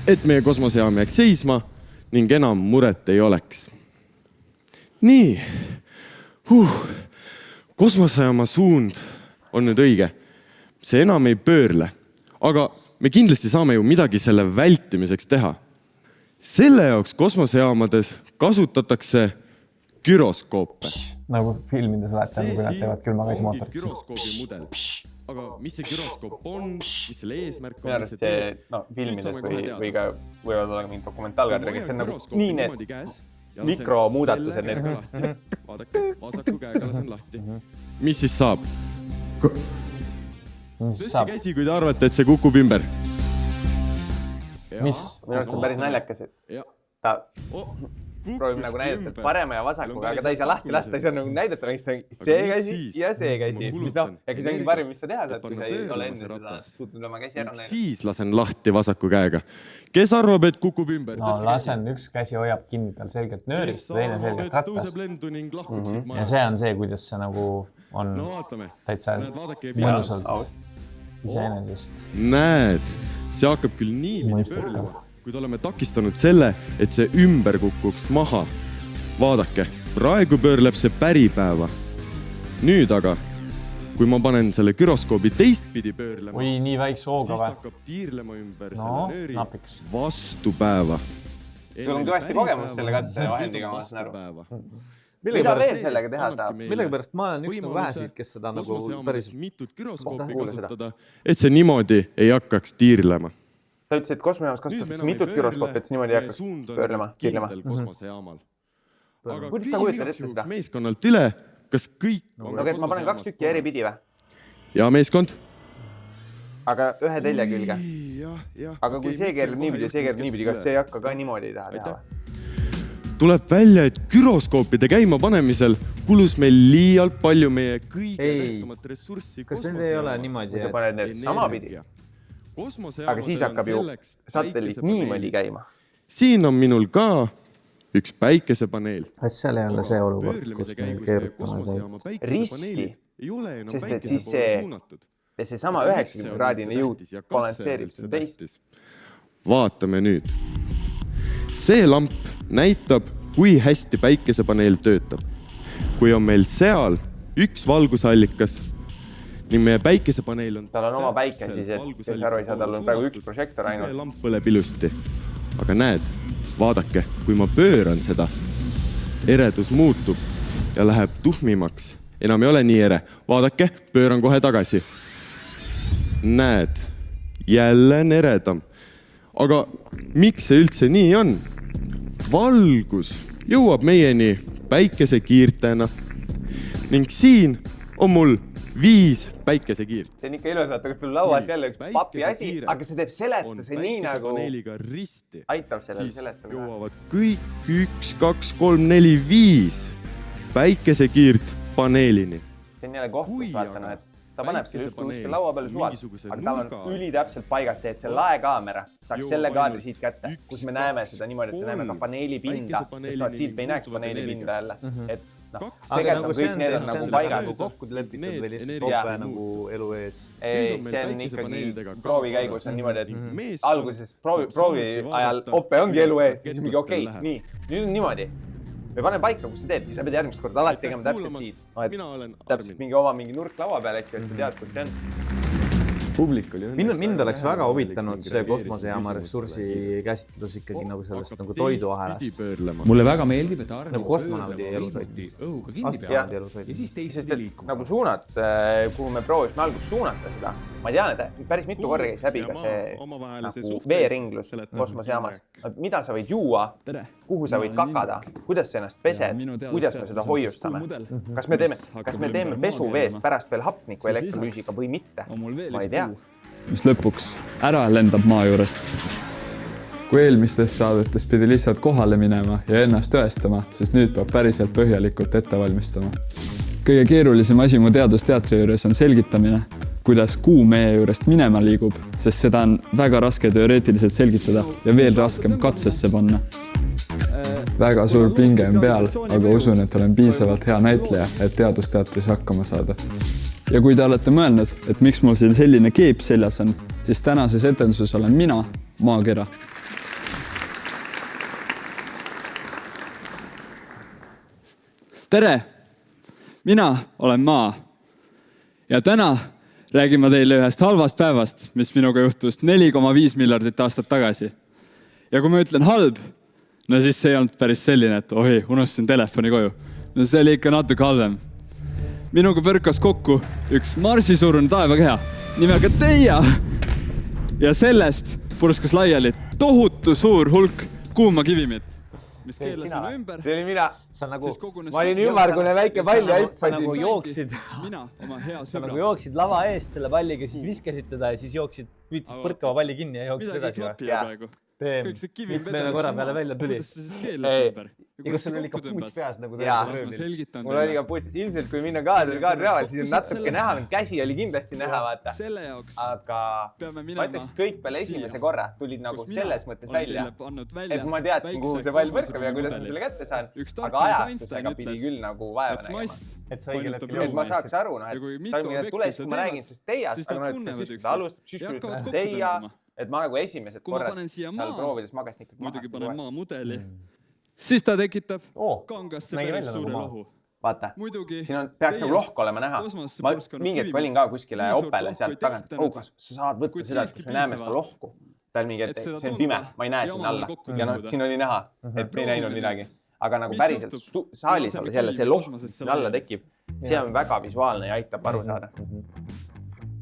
et meie kosmosejaam jääks seisma ning enam muret ei oleks. Nii. Kosmosejaama suund on nüüd õige. See enam ei pöörle. Aga me kindlasti saame ju midagi selle vältimiseks teha. Selle jaoks kosmosejaamades kasutatakse gyroskoope. Nagu filmides lähete, kui nad teevad külmagaismootorit. Gyroskoobi mudel. Aga mis see gyroskoop on, mis selle eesmärk on? Minu arust see filmides või ka võivad olla mingi dokumentaalkadri, kes on nagu nii need mikromuudatused. Vaadake, vasaku käega lasen lahti. Mis siis saab? Tõesti käsi, kui te arvate, et see kukub ümber. Mis? Minu arust on päris naljakas, et ta proovib nagu näidata parema ja vasakuga, aga ta ei saa lahti lasta, ei saa nagu näidata see käsi ja see käsi. Ega see ongi parim, mis sa teha saad, kui sa ei ole enne seda suutnud oma käsi ära näidata. Siis lasen lahti vasaku käega. Kes arvab, et kukub ümber? No lasen, üks käsi hoiab kinni tal selgelt nöörist, teine selgelt ratast. Ja see on see, kuidas see nagu on täitsa mõnusalt iseenesest. Näed, see hakkab küll nii pöörlema. Kuid oleme takistanud selle, et see ümber kukuks maha. Vaadake, praegu pöörleb see päripäeva. Nüüd aga, kui ma panen selle gyroskoobi teistpidi pöörlema, või nii väikse hooga siis hakkab tiirlema ümber selle nööri vastu päeva. Sul on kõvasti kogemus selle katsevahendiga, ma saan aru. Mida veel sellega teha saab? Millega pärast ma olen üks nagu vähesid, kes seda nagu päris mitut gyroskoopi kasutada, et see niimoodi ei hakkaks tiirlema. Ta ütles, et kosmojaamas kasutatakse mitut gyroskoopi, et see niimoodi hakkaks pöörlema, tiirlema. Kuidas sa kujutad ette seda? Meeskonnalt üle, kas kõik... Aga et ma panen 2 tükki eri pidi või? Ja meeskond? Aga ühe telje külge? Aga kui see keerleb niipidi ja see keerleb niipidi, kas see ei hakka ka niimoodi ei taha teha või? Tuleb välja, et gyroskoopide käima panemisel kulus meil liialt palju meie kõige tähtsamat ressurssi. Kas need ei ole niimoodi, et paned need sama pidi? Aga siis hakkab ju satelliit niimoodi käima. Siin on minul ka üks päikesepaneel. Kas seal ei ole see olukord, kus me keerutame risti, sest et siis see sama 90-kraadine jõud balansseerib seda teist. Vaatame nüüd. See lamp näitab, kui hästi päikesepaneel töötab. Kui on meil seal üks valgusallikas, ning meie päikesepaneel on... Tal on oma päike siis, et kes aru ei saa, tal on praegu üks prožektor ainult. See lamp põleb ilusti. Aga näed, vaadake, kui ma pööran seda, eredus muutub ja läheb tuhmimaks. Enam ei ole nii ere. Vaadake, pööran kohe tagasi. Näed, jälle on eredam. Aga miks see üldse nii on? Valgus jõuab meieni päikesekiirtena ning siin on mul 5 päikesekiirt. See on ikka ilus, vaata, kus tuleb laualt jälle üks papi asi, aga see teeb seletuse nii nagu... Aitab sellele seletusele. Jõuavad kõik 1, 2, 3, 4, 5 päikesekiirt paneelini. See on jälle kohtus, vaatana, et ta paneb selle just kuskil laua peale suval, aga tal on ülitäpselt paigas see, et see laekaamera saaks selle kaadri siit kätte, kus me näeme seda niimoodi, et me näeme ka paneeli pinda, sest vaat siit me ei näeks paneeli pinda jälle. Et tegelikult on kõik need on nagu paigas. Kokku lepitud või lihtsalt koppe nagu elu ees? Ei, see on ikkagi proovi käigus on niimoodi, et alguses proovi ajal oppe ongi elu ees, siis mingi okei, nii, nüüd on niimoodi. Me paneme paika, kus sa teed, sa pead järgmist kord alati tegema täpselt siit. Täpselt mingi oma mingi nurk laua peal, et sa tead, kus see on. publik oli õnneks. Mind oleks väga huvitanud see kosmosejaama ressursi käsitlus ikkagi nagu sellest nagu toiduahelast. Mulle väga meeldib, et Nagu kosmonaudi elushoidmist. Astronaudi elushoidmist. Sest et nagu suunad, kuhu me proovisime alguses suunata seda, ma tean, et päris mitu korda käis läbi ka see nagu veeringlus kosmosejaamas. Mida sa võid juua, kuhu sa võid kakada, kuidas sa ennast pesed, kuidas me seda hoiustame. Kas me teeme pesuveest pärast veel hapniku elektrolüüsiga või mitte? Ma ei tea. Mis lõpuks ära lendab maa juurest. Kui eelmistes saadetes pidi lihtsalt kohale minema ja ennast tõestama, siis nüüd peab päriselt põhjalikult ette valmistama. Kõige keerulisem asi mu teadusteatri juures on selgitamine, kuidas kuu meie juurest minema liigub, sest seda on väga raske teoreetiliselt selgitada ja veel raskem katsesse panna. Väga suur pinge on peal, aga usun, et olen piisavalt hea näitleja, et teadusteatris hakkama saada. Ja kui te olete mõelnud, et miks mul siin selline keep seljas on, siis tänases etenduses olen mina, maakera. Tere! Mina olen Maa. Ja täna räägin ma teile ühest halvast päevast, mis minuga juhtus 4,5 miljardit aastat tagasi. Ja kui ma ütlen halb, no siis see ei olnud päris selline, et ohi, unustasin telefoni koju. No see oli ikka natuke halvem. Minuga põrkas kokku üks Marsi-suurune taevakeha nimega Teia. Ja sellest purskas laiali tohutu suur hulk kuuma kivimit, mis keelas minu ümber. See oli mina. Ma olin ümmargune väike pall ja hüppasin. Sa nagu jooksid lava eest selle palliga, siis viskasid teda ja siis jooksid, püüdsid põrkava palli kinni ja jooksid edasi. Mitmene korra peale välja tuli. Ja kas sul oli ka puuts peas nagu tõesti? Mul oli ka puuts. Ilmselt kui minna kaadriraval, siis on natuke näha, käsi oli kindlasti näha, vaata. Aga ma ütleks, kõik peale esimese korra tulid nagu selles mõttes välja, et ma teadsin, kuhu see pall põrkab ja kuidas ma selle kätte saan. Aga ajastusega pidi küll nagu vaeva nägema. Et ma saaks aru, et tule siis, kui ma räägin sellest Teiast, aga siis kui ta alustab, siis kui ütleb Teia, et ma nagu esimesed korrad seal proovides magasin ikkagi mahast. Siis ta tekitab kangasse päris suure lohu. Vaata, siin peaks nagu lohk olema näha. Ma mingi hetk olin ka kuskile Opele sealt tagant, et kas sa saad võtta seda, kus me näeme seda lohku. Ta on mingi, et see on pime, ma ei näe sinna alla. Ja siin oli näha, et ei näinud midagi. Aga nagu päriselt saalis olles jälle see lohk, mis siin alla tekib, see on väga visuaalne ja aitab aru saada.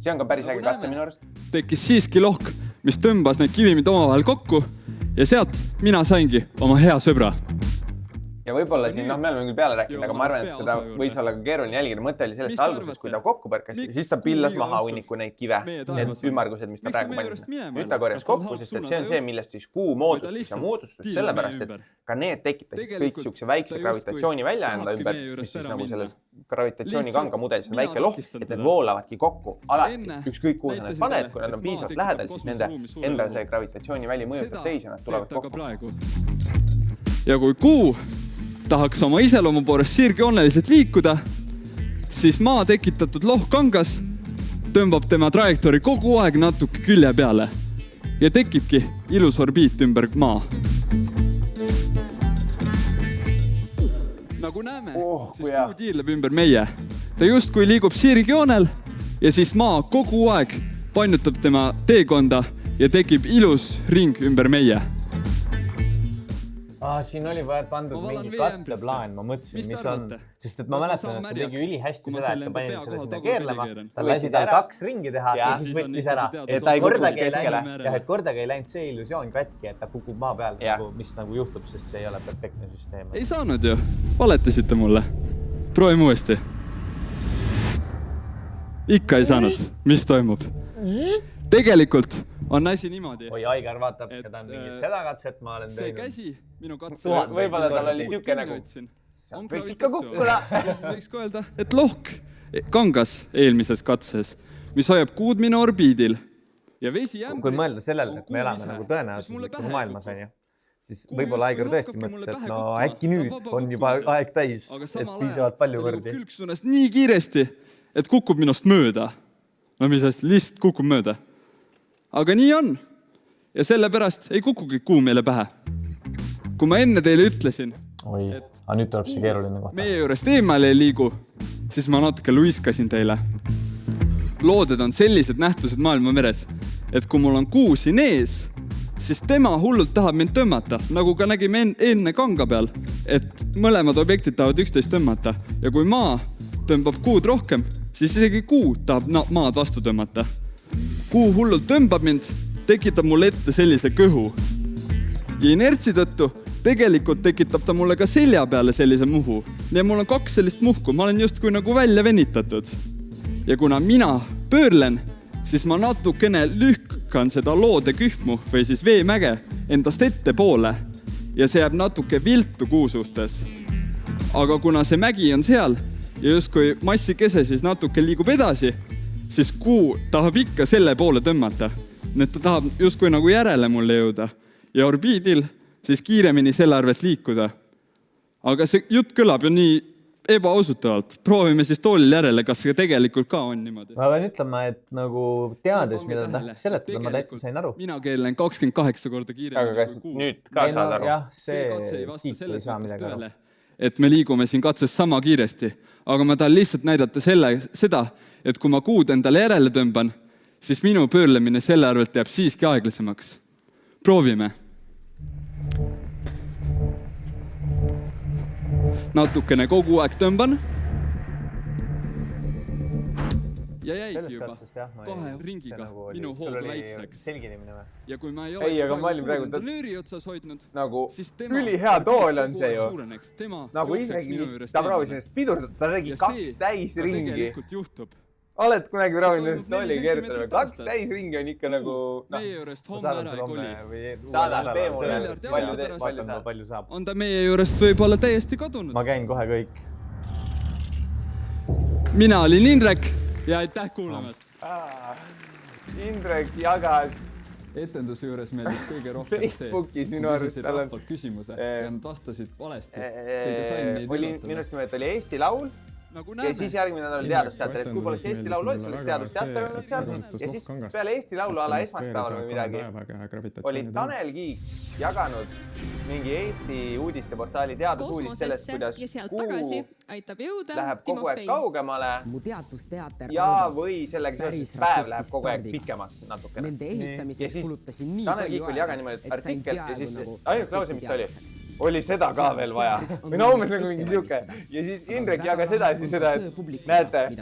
See on ka päris äge katse minu arust. Tekkis siiski lohk, mis tõmbas need kivimid omavahel kokku ja sealt mina saingi oma hea sõbra. Ja võib-olla siin, me oleme küll peale rääkinud, aga ma arvan, et seda võis olla ka keeruline jälgida. Mõte oli sellest alguses, kui ta kokku põrkas, siis ta pillas maha hunniku neid kive, need ümmargused, mis ta praegu panis. Nüüd ta korjas kokku, sest see on see, millest siis kuu moodustus ja moodustus sellepärast, et ka need tekitasid kõik siukse väikse gravitatsiooni välja enda ümber, mis siis nagu selles gravitatsiooni-kanga mudelis on väike loht, et need voolavadki kokku alati. Ükskõik kuhu sa need paned, kui nad on piisavalt lähedal, siis nende enda see gravitatsiooniväli mõjutab teisi ja nad tulevad kokku. Ja kui kuu tahaks oma iseloomu poolest sirgjooneliselt liikuda, siis maa tekitatud lohkangas tõmbab tema trajektoori kogu aeg natuke külje peale ja tekibki ilus orbiit ümber maa. Nagu näeme, siis kuu tiirleb ümber meie. Ta justkui liigub sirgjoonel ja siis maa kogu aeg painutab tema teekonda ja tekib ilus ring ümber meie. Siin oli pandud mingi katteplaan, ma mõtlesin, mis on. Sest et ma mäletan, et ta tegi üli hästi seda, et ta pani selle sinna keerlema. Ta lasi tal 2 ringi teha ja siis võttis ära. Et kordagi ei läinud see illusioon katki, et ta kukub maa peal, mis nagu juhtub, sest see ei ole perfektne süsteem. Ei saanud ju. Valetasite mulle. Proovime uuesti. Ikka ei saanud. Mis toimub? Tegelikult on asi niimoodi. Oi, Aigar vaatab, et on mingi seda katset ma olen teinud. See käsi minu katse. Võibolla tal oli siuke nagu. Võiks ikka kukkula. Võiks ka öelda, et lohk kangas eelmises katses, mis hoiab kuud minu orbiidil. Ja vesi ämbris. Kui mõelda sellele, et me elame nagu tõenäosuslikus maailmas on ju, siis võibolla Aigar tõesti mõtles, et no äkki nüüd on juba aeg täis, et piisavalt palju kordi. Külksunas nii kiiresti, et kukub minust mööda. No mis asja, lihtsalt kukub mööda. Aga nii on. Ja sellepärast ei kukugi kuu meile pähe. Kui ma enne teile ütlesin, aga nüüd tuleb see keeruline kohta. Meie juurest eemale ei liigu, siis ma natuke luiskasin teile. looded on sellised nähtused maailma meres, et kui mul on kuu siin ees, siis tema hullult tahab mind tõmmata, nagu ka nägime enne kanga peal, et mõlemad objektid tahavad üksteist tõmmata ja kui maa tõmbab kuud rohkem, siis isegi kuu tahab maad vastu tõmmata. Kuu hullult tõmbab mind, tekitab mulle ette sellise kõhu. Ja inertsi tõttu tegelikult tekitab ta mulle ka selja peale sellise muhu. Ja mul on 2 sellist muhku, ma olen just kui nagu välja venitatud. Ja kuna mina pöörlen, siis ma natukene lühkan seda loode kühmu või siis veemäge endast ette poole ja see jääb natuke viltu kuu suhtes. Aga kuna see mägi on seal ja just kui massi kese siis natuke liigub edasi, siis kuu tahab ikka selle poole tõmmata. Nii et ta tahab just kui nagu järele mulle jõuda ja orbiidil siis kiiremini selle arvelt liikuda. Aga see jutt kõlab ju nii ebausutavalt. Proovime siis toolil järele, kas see tegelikult ka on niimoodi. Ma pean ütlema, et nagu teades, mida ta tahtis seletada, ma täitsa sain aru. Mina keelen 28 korda kiiremini. Aga kas nüüd ka saad aru? Jah, see siit ei saa midagi aru. Et me liigume siin katses sama kiiresti. Aga ma tahan lihtsalt näidata seda, et kui ma kuud endale järele tõmban, siis minu pöörlemine selle arvelt jääb siiski aeglasemaks. Proovime. Natukene kogu aeg tõmban. Ja jäigi juba 2 ringiga minu hoog väikseks. Ja kui ma ei oleks praegu nööri otsas hoidnud, nagu ülihea tool on see ju. Nagu isegi ta proovis ennast pidurdada, ta tegi 2 täisringi. Oled kunagi proovinud ennast tooli keerutada? 2 täisringi on ikka nagu... Meie juurest homme ära ei koli. Saadad, tee mulle, palju saab. On ta meie juurest võib-olla täiesti kadunud. Ma käin kohe kõik. Mina olin Indrek ja aitäh kuulamast. Indrek jagas etenduse juures meeldis kõige rohkem Facebookis minu arust rahvalt küsimuse ja nad vastasid valesti. Minust nimelt oli Eesti Laul ja siis järgmine nädal oli teadusteater. Et kui poleks Eesti Laul olnud, siis oleks teadusteater olnud seal ja siis peale Eesti Laulu ala esmaspäeval või midagi oli Tanel Kiik jaganud mingi Eesti uudisteportaali teadusuudis sellest, kuidas kuu läheb kogu aeg kaugemale ja või sellega seoses päev läheb kogu aeg pikemaks natukene. Ja siis Tanel Kiik oli jaganud niimoodi artikkel ja siis ainult lause, mis ta oli seda ka veel vaja. Või no umbes nagu mingi siuke. Ja siis Indrek jagas edasi seda, et näete,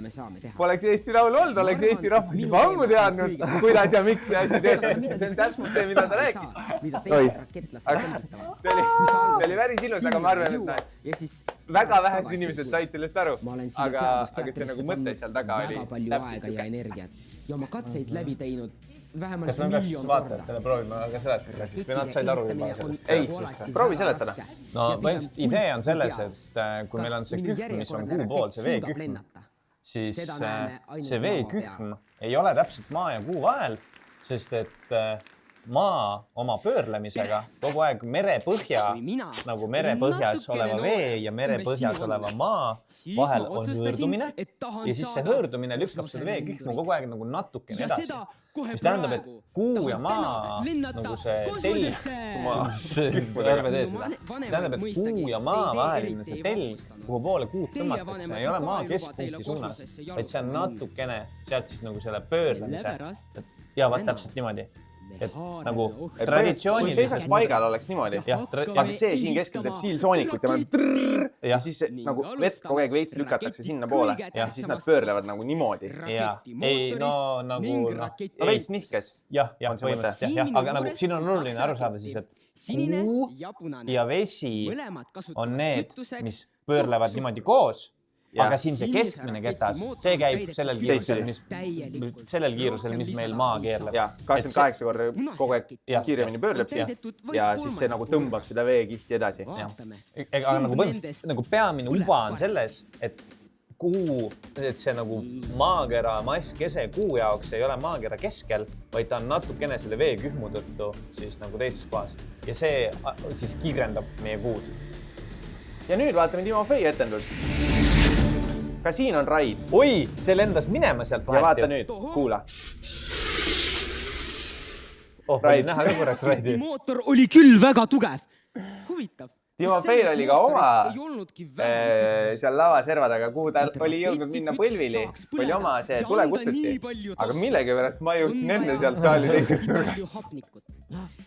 poleks Eesti Laul olnud, oleks Eesti rahvas juba ammu teadnud, kuidas ja miks see asi tehti. See on täpselt see, mida ta rääkis. See oli päris ilus, aga ma arvan, et väga vähesed inimesed said sellest aru. Aga see nagu mõte seal taga oli täpselt siuke. Ja oma katseid läbi teinud kas me peaks vaatajatele proovima aga seletada siis või nad said aru juba sellest? Ei, proovi seletada. No põhimõtteliselt idee on selles, et kui meil on see kühm, mis on kuu pool, see veekühm, siis see veekühm ei ole täpselt maa ja kuu vahel, sest et maa oma pöörlemisega kogu aeg merepõhja, nagu merepõhjas oleva vee ja merepõhjas oleva maa vahel on hõõrdumine ja siis see hõõrdumine lükkab seda veekühmu kogu aeg nagu natukene edasi. Mis tähendab, et kuu ja maa, nagu see telg, tähendab, et kuu ja maa vaheline see telg, kuhu poole kuud tõmmatakse, ei ole maa keskpunkti suunas, vaid see on natukene sealt siis nagu selle pöörlemise. Ja vaat täpselt niimoodi. Et nagu traditsiooniliselt... Kui seisaks paigal oleks niimoodi, aga see siin keskel teeb siilsoonikut ja trrrr ja siis nagu vett kogu aeg veits lükatakse sinna poole ja siis nad pöörlevad nagu niimoodi. Ei, no nagu... No veits nihkes. Jah, põhimõtteliselt, aga nagu siin on oluline aru saada siis, et kuu ja vesi on need, mis pöörlevad niimoodi koos. Aga siin see keskmine ketas, see käib sellel kiirusel, mis meil maa keerleb. Ja 28 korda kogu aeg kiiremini pöörleb ja siis see nagu tõmbab seda veekihti edasi. Aga nagu põhimõtteliselt, nagu peamine uba on selles, et kuu, et see nagu maakera mass kese kuu jaoks ei ole maakera keskel, vaid ta on natukene selle veekühmu tõttu siis nagu teises kohas. Ja see siis kiirendab meie kuud. Ja nüüd vaatame Timofei etendust. Ka siin on raid. Oi, see lendas minema sealt vahelt. Ja vaata nüüd, kuula. Raid näha ka korraks raidi. Mootor oli küll väga tugev. Huvitav. Timofeil oli ka oma seal lavaservadaga, kuhu ta oli jõudnud minna põlvili. Oli oma see tulekustuti. Aga millegipärast ma jõudsin enne sealt saali teisest nurgast.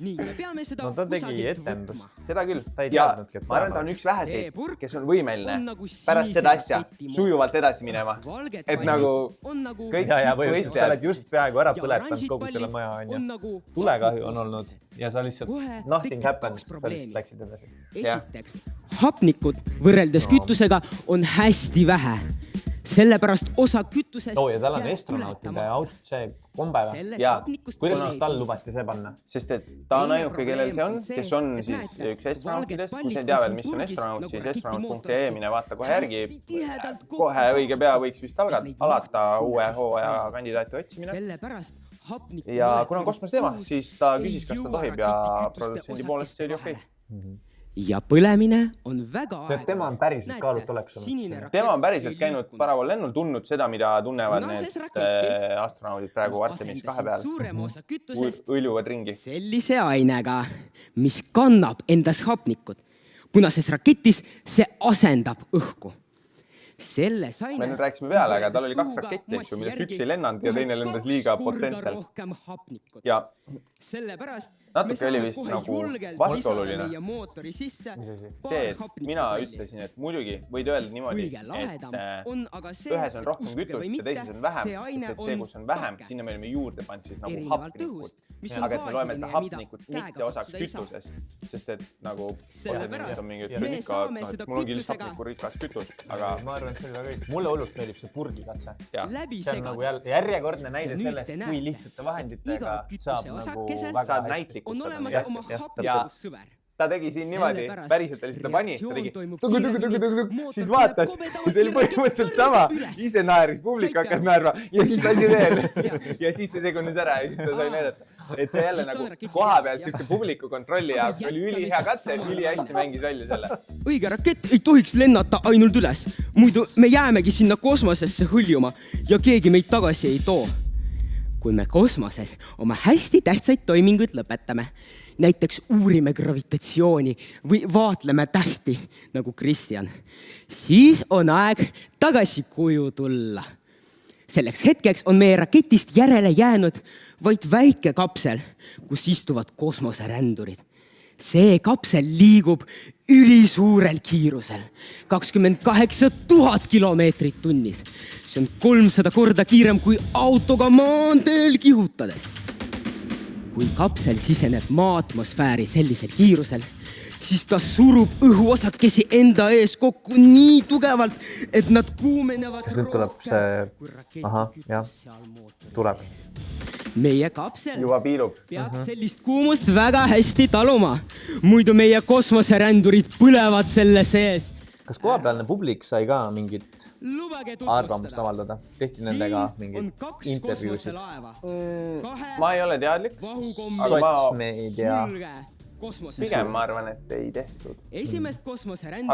No ta tegi etendust. Seda küll. Ta ei teadnudki, et ma arvan, ta on üks väheseid, kes on võimeline pärast seda asja sujuvalt edasi minema. Et nagu kõik ja põhjused, sa oled just peaaegu ära põletanud kogu selle maja, on ju. Tulekahju on olnud ja sa lihtsalt nothing happened, sa lihtsalt läksid edasi. Esiteks, hapnikud võrreldes kütusega on hästi vähe. Sellepärast osa kütusest... ja tal on astronautide see kombe või? Kuidas siis tal lubati see panna? Sest et ta on ainuke, kellel see on, kes on siis üks astronautidest. Kui see ei tea veel, mis on astronaut, siis astronaut.ee mine vaata kohe järgi. Kohe õige pea võiks vist alata uue hooaja kandidaati otsimine. Ja kuna on kosmosteema, siis ta küsis, kas ta tohib ja produtsendi poolest see oli okei. Ja põlemine on väga aega. Tema on päriselt kaalut oleks olnud. Tema on päriselt käinud paraval lennul, tundnud seda, mida tunnevad need astronaudid praegu Artemis 2 peal. Õljuvad ringi. Sellise ainega, mis kannab endas hapnikud. Punases raketis see asendab õhku. Me nüüd rääkisime peale, aga tal oli 2 raketti, millest üks ei lennanud ja teine lendas liiga potentsial. Ja natuke oli vist nagu vastuoluline. See, et mina ütlesin, et muidugi võid öelda niimoodi, et ühes on rohkem kütust ja teises on vähem, sest et see, kus on vähem, sinna me olime juurde pannud siis nagu hapnikud. Aga et me loeme seda hapnikut mitte osaks kütusest, sest et nagu osad inimesed on mingi, et ikka, et mul ongi lihtsalt hapniku rikas kütus, aga ma arvan, et see oli väga õige. Mulle hullult meeldib see purgikatse. See on nagu järjekordne näide sellest, kui lihtsate vahenditega saab nagu väga näitlikustada. Ta tegi siin niimoodi, päriselt oli seda pani, ta tegi tugu, siis vaatas, see oli põhimõtteliselt sama, ise naeris, publik hakkas naerma ja siis lasi veel ja siis see segunes ära ja siis ta sai näidata. Et see jälle nagu koha peal siukse publiku kontrolli jaoks oli ülihea katse, üli hästi mängis välja selle. Õige rakett ei tohiks lennata ainult üles, muidu me jäämegi sinna kosmosesse hõljuma ja keegi meid tagasi ei too. Kui me kosmoses oma hästi tähtsaid toiminguid lõpetame, näiteks uurime gravitatsiooni või vaatleme tähti, nagu Kristjan, siis on aeg tagasi koju tulla. Selleks hetkeks on meie raketist järele jäänud vaid väike kapsel, kus istuvad kosmoserändurid. See kapsel liigub ülisuurel kiirusel, 28 000 kilomeetrit tunnis. See on 300 korda kiirem kui autoga maanteel kihutades. Kui kapsel siseneb maa-atmosfääri sellisel kiirusel, siis ta surub õhuosakesi enda ees kokku nii tugevalt, et nad kuumenevad kas nüüd tuleb see... Aha, jah, tuleb. Meie kapsel juba piilub. Peaks sellist kuumust väga hästi taluma. Muidu meie kosmoserändurid põlevad selle sees. Kas kohapealne publik sai ka mingit arvamust avaldada? Tehti nendega mingid intervjuusid? Ma ei ole teadlik. Sotsmeedia. Pigem ma arvan, et ei tehtud.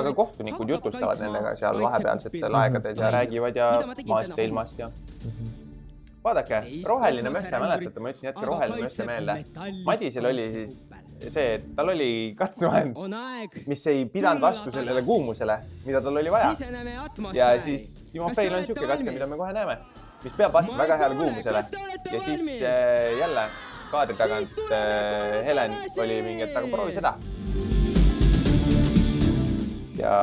Aga kohtunikud jutustavad nendega seal vahepealsetel aegadel ja räägivad ja maast ja ilmast ja... Vaadake, roheline mösse, mäletate, ma ütlesin jätke roheline mösse meelde. Madisel oli siis see, et tal oli katsevahend, mis ei pidanud vastu sellele kuumusele, mida tal oli vaja. Ja siis Timofeil on siuke katse, mida me kohe näeme, mis peab vastu väga heale kuumusele. Ja siis jälle kaadri tagant Helen oli mingi, et aga proovi seda. Ja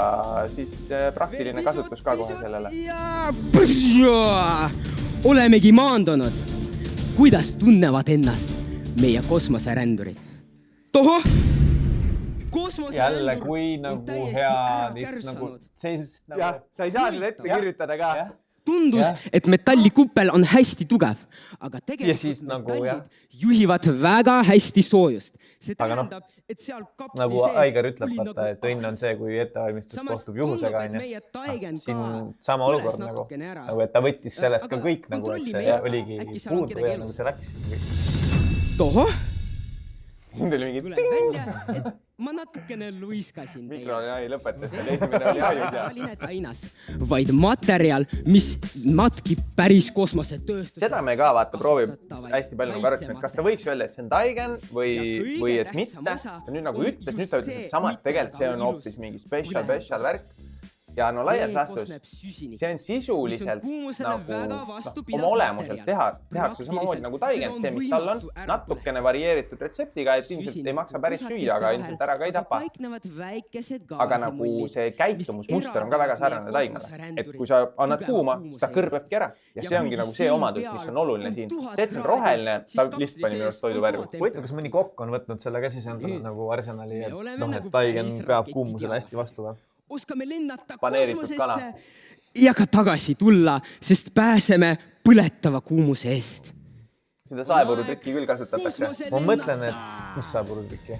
siis praktiline kasutus ka kohe sellele. Olemegi maandunud. Kuidas tunnevad ennast meie kosmoserändurid? Toho! Jälle, kui nagu hea nagu... Jah, sa ei saa selle ette kirjutada ka. Tundus, et metallikuppel on hästi tugev, aga tegelikult metallid juhivad väga hästi soojust. See tähendab, et seal kapsli nagu Aigar ütleb, et õnn on see, kui ettevalmistus kohtub juhusega. Siin sama olukord nagu, et ta võttis sellest ka kõik, et see oligi puudu ja nagu see läks. Toho! Siin tuli mingi tuleb välja, et ma natukene luiskasin Mikro ei lõpetas, esimene oli ajus tainas, vaid materjal, mis matkib päris kosmosetööstusest. Seda me ka proovib hästi palju arvaksime, et kas ta võiks öelda, et see on Taigen või et mitte. Ja nüüd nagu ütles, nüüd ta ütles, et samas tegelikult see on hoopis mingi special värk. Ja no laias laastus, see on sisuliselt nagu oma olemuselt tehakse samamoodi nagu Taigen, see mis tal on natukene varieeritud retseptiga, et ilmselt ei maksa päris süüa, aga ilmselt ära ka ei tapa. Aga nagu see käitumusmuster on ka väga sarnane Taigenale, et kui sa annad kuuma, siis ta kõrbebki ära ja see ongi nagu see omadus, mis on oluline siin. See, et see on roheline, ta lihtsalt pani minu toidu värvi. Võita, kas mõni kokk on võtnud selle ka siis endale nagu arsenali, et Taigen peab kuumusele hästi vastu või? Oskame lennata Paneeritud kosmosesse ja ka tagasi tulla, sest pääseme põletava kuumuse eest. Seda saepuru-trikki küll kasutatakse. Ma mõtlen, et mis saepuru-trikki?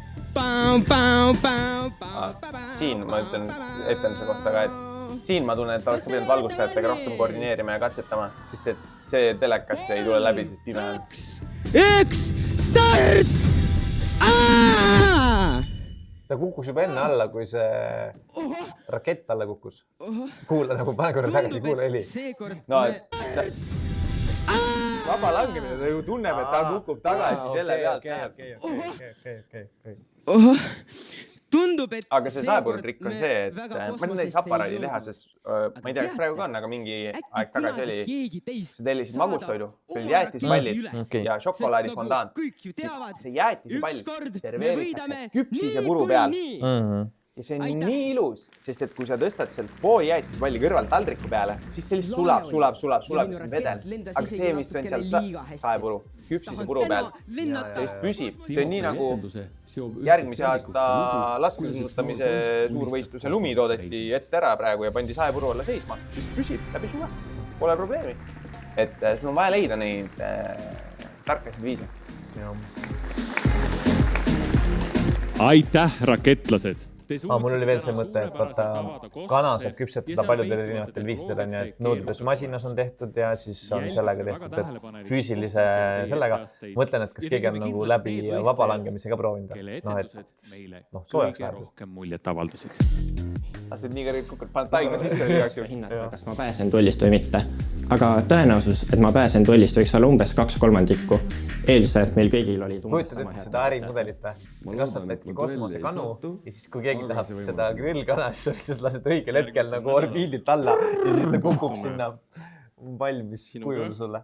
Siin ma ütlen etenduse kohta ka, et siin ma tunnen, et oleks ka pidanud valgustajatega rohkem koordineerima ja katsetama, sest et see telekas ei tule läbi, sest pime on. 1, start! Ta kukkus juba enne alla, kui see rakett alla kukkus. Kuula nagu, pane korra tagasi, kuula heli. No, vaba langemine, ta ju tunneb, et ta kukub tagasi selle pealt. Tundub, et aga see saepuru-trikk on see, et ma näiteks aparaadi lihases, ma ei tea, kas praegu ka on, aga mingi aeg tagasi oli, sa tellisid magustoidu, see oli jäätispallid ja šokolaadifondaan. See jäätisepall serveeritakse küpsise puru peal. Ja see on nii ilus, sest et kui sa tõstad sealt pooli jäätispalli kõrval taldriku peale, siis see lihtsalt sulab, mis on vedel. Aga see, mis on seal saepuru, küpsise puru peal, see lihtsalt püsib. See on nii nagu järgmise aasta laskesuusatamise suurvõistluse lumi toodeti ette ära praegu ja pandi saepuru alla seisma, siis püsib läbi suve. Pole probleemi. Et sul on vaja leida neid tarkasid viise. Aitäh, raketlased! Mul oli veel see mõte, et vaata, kana saab küpsetada paljudel erinevatel viisidel, et nõudlusmasinas on tehtud ja siis on sellega tehtud, et füüsilise sellega. Mõtlen, et kas keegi on nagu läbi vabalangemise ka proovinud. No, et soojaks läheb. Rohkem muljet avaldusid. Lasid nii kõrgelt kukkud, paned taigma sisse ja hinnata, kas ma pääsen duellist või mitte. Aga tõenäosus, et ma pääsen duellist võiks olla umbes 2/3. Eelduse, et meil kõigil oli Kujutad ette seda ärimudelit. Sa kasvatadki kosmosekanu ja siis kui keegi tahab seda grillkana, siis lased õigel hetkel nagu orbiidilt alla ja siis ta kukub sinna valmis kujul sulle.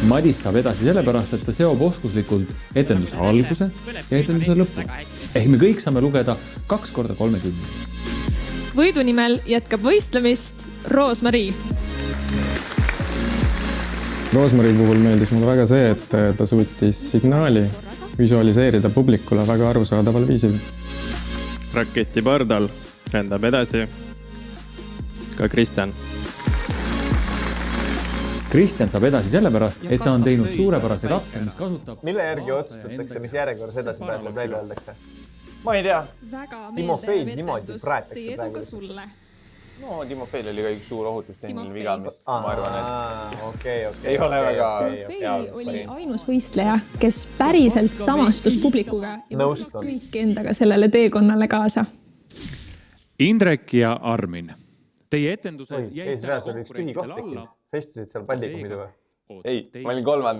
Madis saab edasi sellepärast, et ta seob oskuslikult etenduse alguse ja etenduse lõpu. Ehk me kõik saame lugeda 2x30. Võidu nimel jätkab võistlemist Roosmarii. Roosmarii puhul meeldis mulle väga see, et ta suutis signaali visualiseerida publikule väga arusaadaval viisil. Raketi pardal lendab edasi ka Kristjan. Kristjan saab edasi sellepärast, et ta on teinud suurepärase katse, mis kasutab... Mille järgi otsustatakse, mis järjekorras edasi pääseb välja öeldakse? Ma ei tea. Timofeid niimoodi praetakse praegu. No, Timofeil oli ka üks suur ohutustehniline viga, mis ma arvan, et ei ole väga... Timofeil oli ainus võistleja, kes päriselt samastus publikuga ja võttis kõik endaga sellele teekonnale kaasa. Indrek ja Armin. Teie etendused jäid täna konkurentidele alla. Sa istusid seal palliga muidu või? Ei, ma olin 3.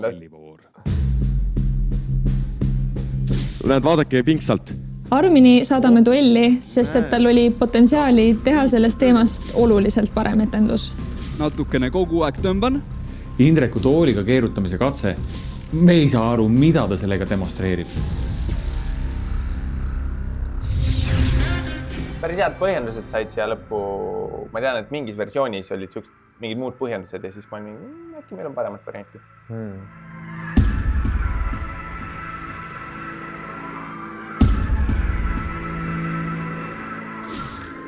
Näed, vaadake pingsalt. Armini saadame duelli, sest et tal oli potentsiaali teha sellest teemast oluliselt parem etendus. Natukene kogu aeg tõmban. Indreku tooliga keerutamise katse. Me ei saa aru, mida ta sellega demonstreerib. Päris head põhjendused said siia lõppu. Ma tean, et mingis versioonis olid mingid muud põhjendused ja siis ma olin, äkki meil on paremat varianti.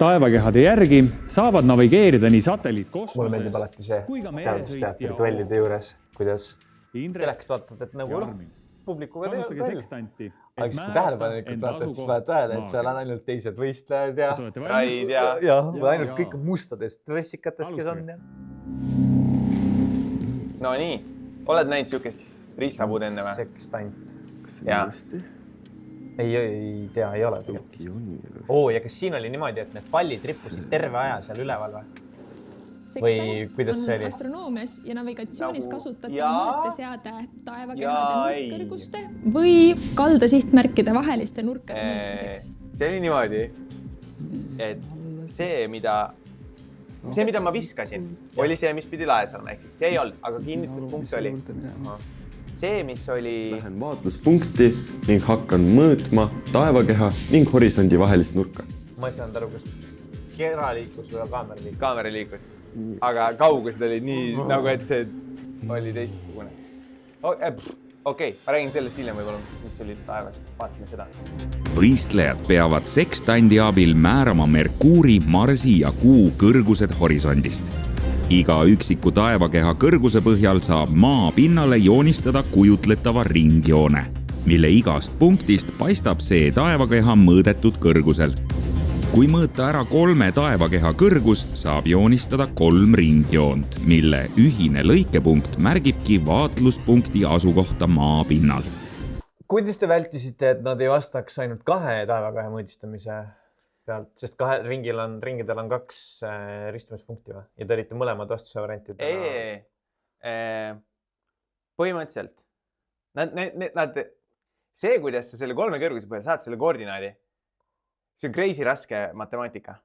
Taevakehade järgi saavad navigeerida nii satelliit kosmoses. Mulle meeldib alati see teadusteatri duellide juures, kuidas telekast vaatad, et nagu publikuga duell. Aga siis kui tähelepanelikult vaatad, siis vaatad tähele, et seal on ainult teised võistlejad ja raid ja ainult kõik mustadest dressikates, kes on. No nii, oled näinud siukest riistapuud enne või? Sextant. Jaa. Ei tea, ei ole tegelikult. Ja kas siin oli niimoodi, et need pallid rippusid terve aja seal üleval või? Või kuidas see oli? Astronoomias ja navigatsioonis kasutatav mõõteseade taevakehade nurkkõrguste või kaldasihtmärkide vaheliste nurkade mõõtmiseks. See oli niimoodi, et see, mida ma viskasin, oli see, mis pidi laes olema. Ehk siis see ei olnud, aga kinnituspunkt oli. See, mis oli... Lähen vaatluspunkti ning hakkan mõõtma taevakeha ning horisondi vahelist nurka. Ma ei saanud aru, kas kera liikus või kaamera liikus. Kaamera liikus. Aga kaugused olid nii, nagu et see oli teistsugune. Okei, ma räägin sellest hiljem võib-olla, mis oli taevas. Vaatame seda. Võistlejad peavad sekstandi abil määrama Merkuuri, Marsi ja Kuu kõrgused horisondist. Iga üksiku taevakeha kõrguse põhjal saab maa pinnale joonistada kujutletava ringjoone, mille igast punktist paistab see taevakeha mõõdetud kõrgusel. Kui mõõta ära 3 taevakeha kõrgus, saab joonistada 3 ringjoont, mille ühine lõikepunkt märgibki vaatluspunkti asukohta maa pinnal. Kuidas te vältisite, et nad ei vastaks ainult 2 taevakeha mõõdistamise pealt, sest ringidel on 2 ristumispunkti või? Ja te olite mõlemad vastuse variantid? Põhimõtteliselt. See, kuidas sa selle 3 kõrguse põhjal saad selle koordinaadi, see on crazy raske matemaatika.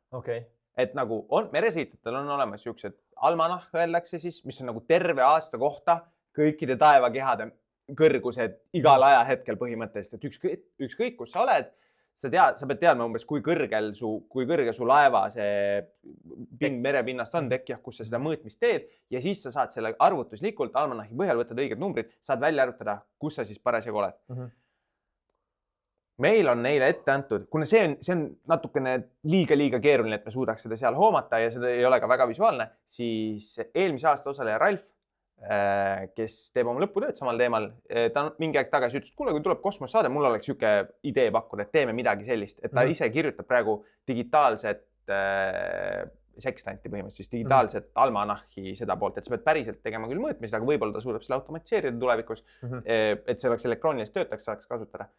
Et nagu meresõitjatel on olemas siuksed almanah öeldakse siis, mis on nagu terve aasta kohta kõikide taevakehade kõrgused igal ajahetkel põhimõtteliselt, et ükskõik kus sa oled, sa pead teadma umbes, kui kõrge su laeva see merepinnast on tekkiah, kus sa seda mõõtmist teed ja siis sa saad selle arvutuslikult almanahi põhjal, võtad õiged numbrid, saad välja arvutada, kus sa siis parasjagu oled. Meil on neile ette antud, kuna see on natukene liiga keeruline, et me suudaks seda seal hoomata ja seda ei ole ka väga visuaalne, siis eelmise aasta osaleja Ralf, kes teeb oma lõputööd samal teemal, ta mingi aeg tagasi ütles, et kuule, kui tuleb kosmossaade, mul oleks siuke idee pakkuda, et teeme midagi sellist, et ta ise kirjutab praegu digitaalset sekstanti põhimõtteliselt, digitaalset almanahi seda poolt, et sa pead päriselt tegema küll mõõtmised, aga võib-olla ta suudab selle automatiseerida tulevikus, et see oleks elektrooniliselt töötaks, saaks kasutada.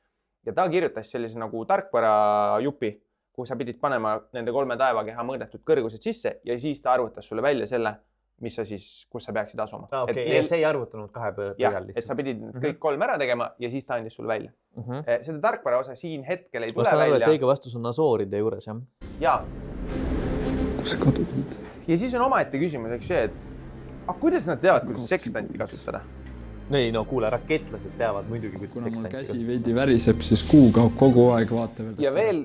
Ja ta kirjutas sellise nagu tarkvara jupi, kuhu sa pidid panema nende 3 taevakeha mõõdetud kõrgused sisse ja siis ta arvutas sulle välja selle, kus sa peaksid asuma. Ja see ei arvutanud 2 põhjal lihtsalt. Et sa pidid kõik 3 ära tegema ja siis ta andis sulle välja. Seda tarkvara osa siin hetkel ei tule välja. Ma saan aru, et õige vastus on Asooride juures, jah? Jaa. Kus see kadunud? Ja siis on omaette küsimus, eks see, et kuidas nad teavad, kuidas sekstanti kasutada? Ei, no kuule, raketlased teavad muidugi, kuidas sekstanti kasutada. Kuna mul käsi veidi väriseb, siis kuu kaob kogu aeg vaateväljast. Ja veel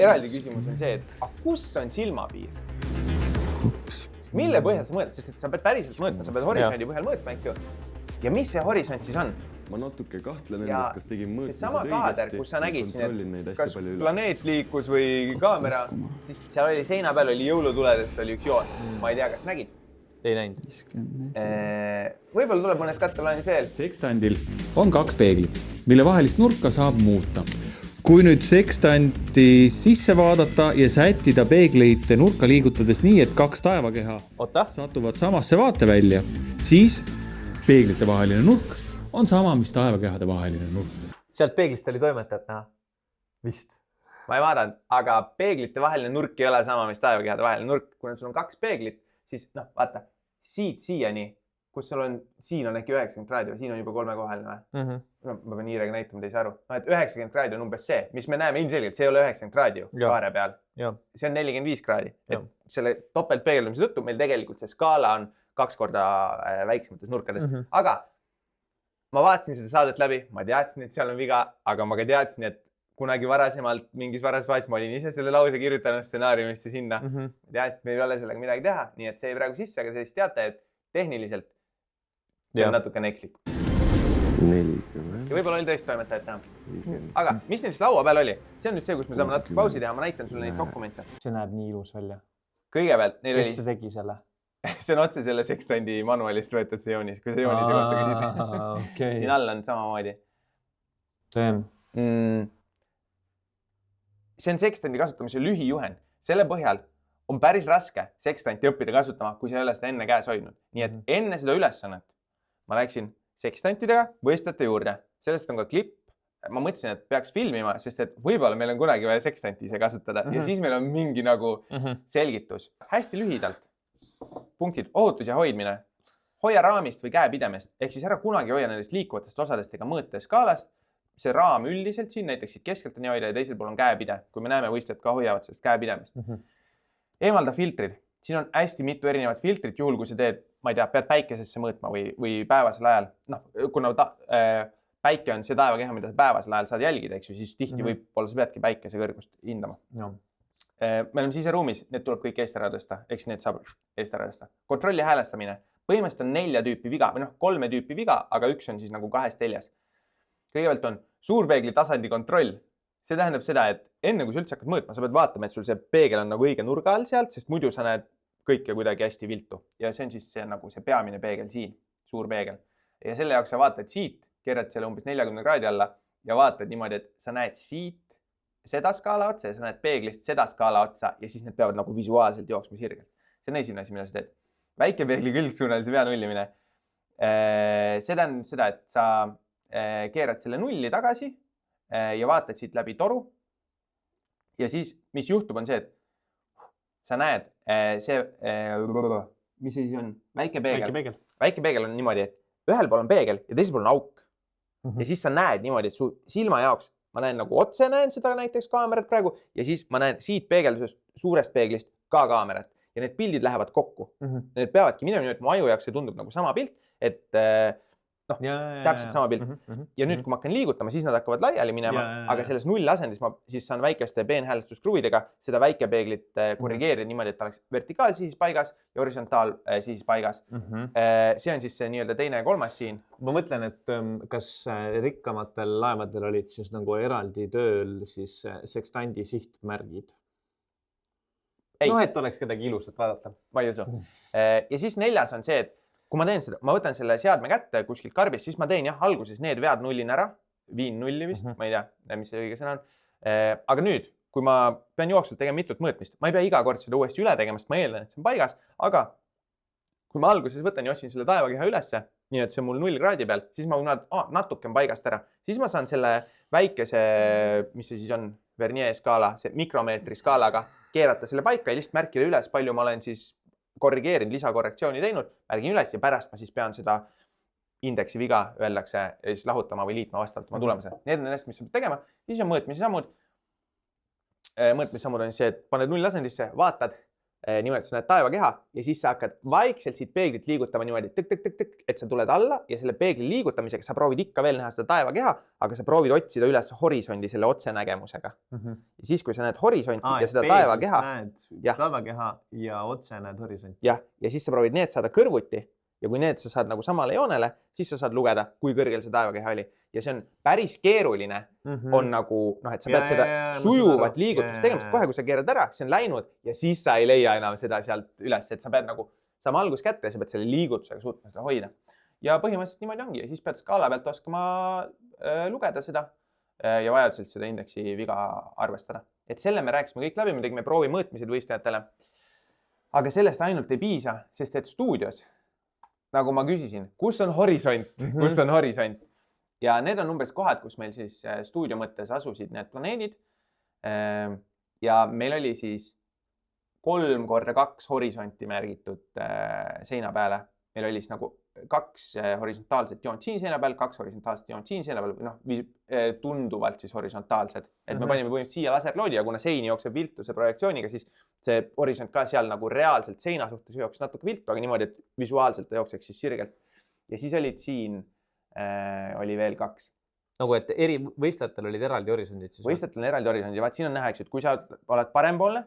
eraldi küsimus on see, et kus on silmapiir? Mille põhjal sa mõõdad? Sest et sa pead päriselt mõõtma, sa pead horisondi põhjal mõõtma, eks ju. Ja mis see horisont siis on? Ma natuke kahtlen endast, kas tegin mõõtmised õigesti. See sama kaader, kus sa nägid siin, et kas planeet liikus või kaamera, siis seal oli seina peal, oli jõulutuledest, oli üks joon. Ma ei tea, kas nägid? Ei näinud. Võib-olla tuleb mõnes katteplaanis veel. Sekstandil on 2 peeglit, mille vahelist nurka saab muuta. Kui nüüd sekstanti sisse vaadata ja sättida peegleid nurka liigutades nii, et 2 taevakeha satuvad samasse vaatevälja, siis peeglite vaheline nurk on sama, mis taevakehade vaheline nurk. Sealt peeglist oli toimetajat näha? Vist. Ma ei vaadanud, aga peeglite vaheline nurk ei ole sama, mis taevakehade vaheline nurk. Kui sul on 2 peeglit, siis vaata, siit siiani, kus sul on, siin on äkki 90 kraadi või siin on juba 3-kohaline või? Ma pean hiirega näitama, te ei saa aru. Et 90 kraadi on umbes see, mis me näeme ilmselgelt, see ei ole 90 kraadi ju kaare peal. See on 45 kraadi. Et selle topeltpeegeldamise tõttu meil tegelikult see skaala on 2 korda väiksemates nurkades. Aga ma vaatasin seda saadet läbi, ma teadsin, et seal on viga, aga ma ka teadsin, et kunagi varasemalt mingis varasemalt ma olin ise selle lause kirjutanud stsenaariumisse sinna. Ma teadsin, et meil ei ole sellega midagi teha, nii et see ei praegu sisse, aga sellist teate, et tehniliselt see on natuke ekslik. 40. Ja võib-olla oli tõesti toimetajat näha. Aga mis neil siis laua peal oli? See on nüüd see, kus me saame natuke pausi teha. Ma näitan sulle neid dokumente. See näeb nii ilus välja. Kõigepealt neil oli... Kes see tegi selle? See on otse selle sekstandi manualist võetud see joonis, kui see joonise kohta küsid. Siin all on samamoodi. See on sekstandi kasutamise lühijuhend. Selle põhjal on päris raske sekstanti õppida kasutama, kui sa ei ole seda enne käes hoidnud. Nii et enne seda ülesannet ma läksin sekstantidega võistlejate juurde. Sellest on ka klipp. Ma mõtlesin, et peaks filmima, sest et võib-olla meil on kunagi vaja sekstanti ise kasutada ja siis meil on mingi nagu selgitus. Hästi lühidalt. Punktid. Ohutus ja hoidmine. Hoia raamist või käepidemest. Ehk siis ära kunagi hoia nendest liikuvatest osadest ega mõõteskaalast. See raam üldiselt siin, näiteks siit keskelt on nii hoida ja teisel pool on käepide. Kui me näeme võistlejad ka hoiavad sellest käepidemest. Eemalda filtrid. Siin on hästi mitu erinevat filtrit, juhul kui sa teed, ma ei tea, pead päikesesse mõõtma või päevasel ajal. Kuna päike on see taevakeha, mida sa päevasel ajal saad jälgida, eks ju, siis tihti võib-olla sa peadki päikese kõrgust hindama. Meil on siseruumis, need tuleb kõik eest ära tõsta, eks need saab eest ära tõsta. Kontrolli häälestamine. Põhimõtteliselt on 4 tüüpi viga, või 3 tüüpi viga, aga üks on siis nagu 2 teljes. Kõigepealt on suurpeegli tasandi kontroll. See tähendab seda, et enne kui sa üldse hakkad mõõtma, sa pead vaatama, et sul see peegel on nagu õige nurga all sealt, sest muidu sa näed kõike kuidagi hästi viltu. Ja see on siis nagu see peamine peegel siin, suur peegel. Ja selle jaoks sa vaatad siit, keerad selle umbes 40 kraadi alla ja vaatad niimoodi, et sa näed siit seda skaala otsa ja sa näed peeglist seda skaala otsa ja siis need peavad nagu visuaalselt jooksma sirgelt. See on esimene asi, mida sa teed. Väike peegli külgsuunalise pea nullimine. See tähendab seda, et sa keerad selle nulli tagasi ja vaatad siit läbi toru. Ja siis, mis juhtub, on see, et sa näed see, mis see siis on? Väike peegel. Väike peegel on niimoodi, et ühel pool on peegel ja teisel pool on auk. Ja siis sa näed niimoodi, et su silma jaoks, ma näen nagu otse näen seda näiteks kaamerat praegu ja siis ma näen siit peegeldusest suurest peeglist ka kaamerat ja need pildid lähevad kokku. Need peavadki minema niimoodi, et mu aju jaoks see tundub nagu sama pilt, et täpselt sama pilt. Ja nüüd, kui ma hakkan liigutama, siis nad hakkavad laiali minema, aga selles nullasendis ma siis saan väikeste peenhäälestuskruvvidega seda väikepeeglit korrigeerida niimoodi, et ta oleks vertikaalsihis paigas ja horisontaalsihis paigas. See on siis see nii-öelda teine ja kolmas siin. Ma mõtlen, et kas rikkamatel laevadel olid siis nagu eraldi tööl siis sekstandi sihtmärgid? No, et oleks kedagi ilusat vaadata. Ma ei usu. Ja siis 4. on see, et kui ma teen seda, ma võtan selle seadme kätte kuskilt karbist, siis ma teen jah, alguses need vead nullin ära, viin nulli vist, ma ei tea, mis see õige sõna on. Aga nüüd, kui ma pean jooksvalt tegema mitut mõõtmist, ma ei pea iga kord seda uuesti üle tegema, sest ma eeldan, et see on paigas, aga kui ma alguses võtan ja otsin selle taevakeha ülesse, nii et see on mul 0 kraadi peal, siis ma natuke on paigast ära, siis ma saan selle väikese, mis see siis on, Vernier skaala, see mikromeetri skaalaga keerata selle paika ja lihtsalt märkida üles, palju ma olen siis korrigeerinud, lisakorrektsiooni teinud, märgin üles ja pärast ma siis pean seda indeksi viga, öeldakse, siis lahutama või liitma vastavalt oma tulemusele. Need on nendest, mis sa pead tegema. Siis on mõõtmise sammud. Mõõtmise sammud on see, et paned nullasendisse, vaatad, niimoodi sa näed taevakeha ja siis sa hakkad vaikselt siit peeglit liigutama niimoodi, et sa tuled alla ja selle peegli liigutamisega sa proovid ikka veel näha seda taevakeha, aga sa proovid otsida üles horisondi selle otsenägemusega. Ja siis, kui sa näed horisonti ja seda taevakeha. Taevakeha ja otse näed horisonti. Ja siis sa proovid need saada kõrvuti ja kui need sa saad nagu samale joonele, siis sa saad lugeda, kui kõrgel see taevakeha oli. Ja see on päris keeruline, on nagu, et sa pead seda sujuvat liigutust tegema, sest kohe, kui sa keerad ära, see on läinud ja siis sa ei leia enam seda sealt üles, et sa pead nagu saama algus kätte ja sa pead selle liigutusega suutma seda hoida. Ja põhimõtteliselt niimoodi ongi ja siis pead skaala pealt oskama lugeda seda ja vajadusel seda indeksi viga arvestada. Et selle me rääkisime kõik läbi, me tegime proovi mõõtmised võistlejatele, aga sellest ainult ei piisa, sest et stuudios nagu ma küsisin, kus on horisont, kus on horisont. Ja need on umbes kohad, kus meil siis stuudio mõttes asusid need planeedid. Ja meil oli siis 3x2 horisonti märgitud seina peale. Meil oli siis nagu 2 horisontaalset joont siin seina peal, 2 horisontaalset joont siin seina peal, tunduvalt siis horisontaalsed. Et me panime põhimõtteliselt siia laserloodi ja kuna sein jookseb viltuse projektsiooniga, siis see horisont ka seal nagu reaalselt seina suhtes jooks natuke viltu, aga niimoodi, et visuaalselt ta jookseks siis sirgelt. Ja siis olid siin, oli veel 2. Nagu, et eri võistlejatel olid eraldi horisondid siis? Võistlejatel on eraldi horisondid ja vaat siin on näha, et kui sa oled parempoolne,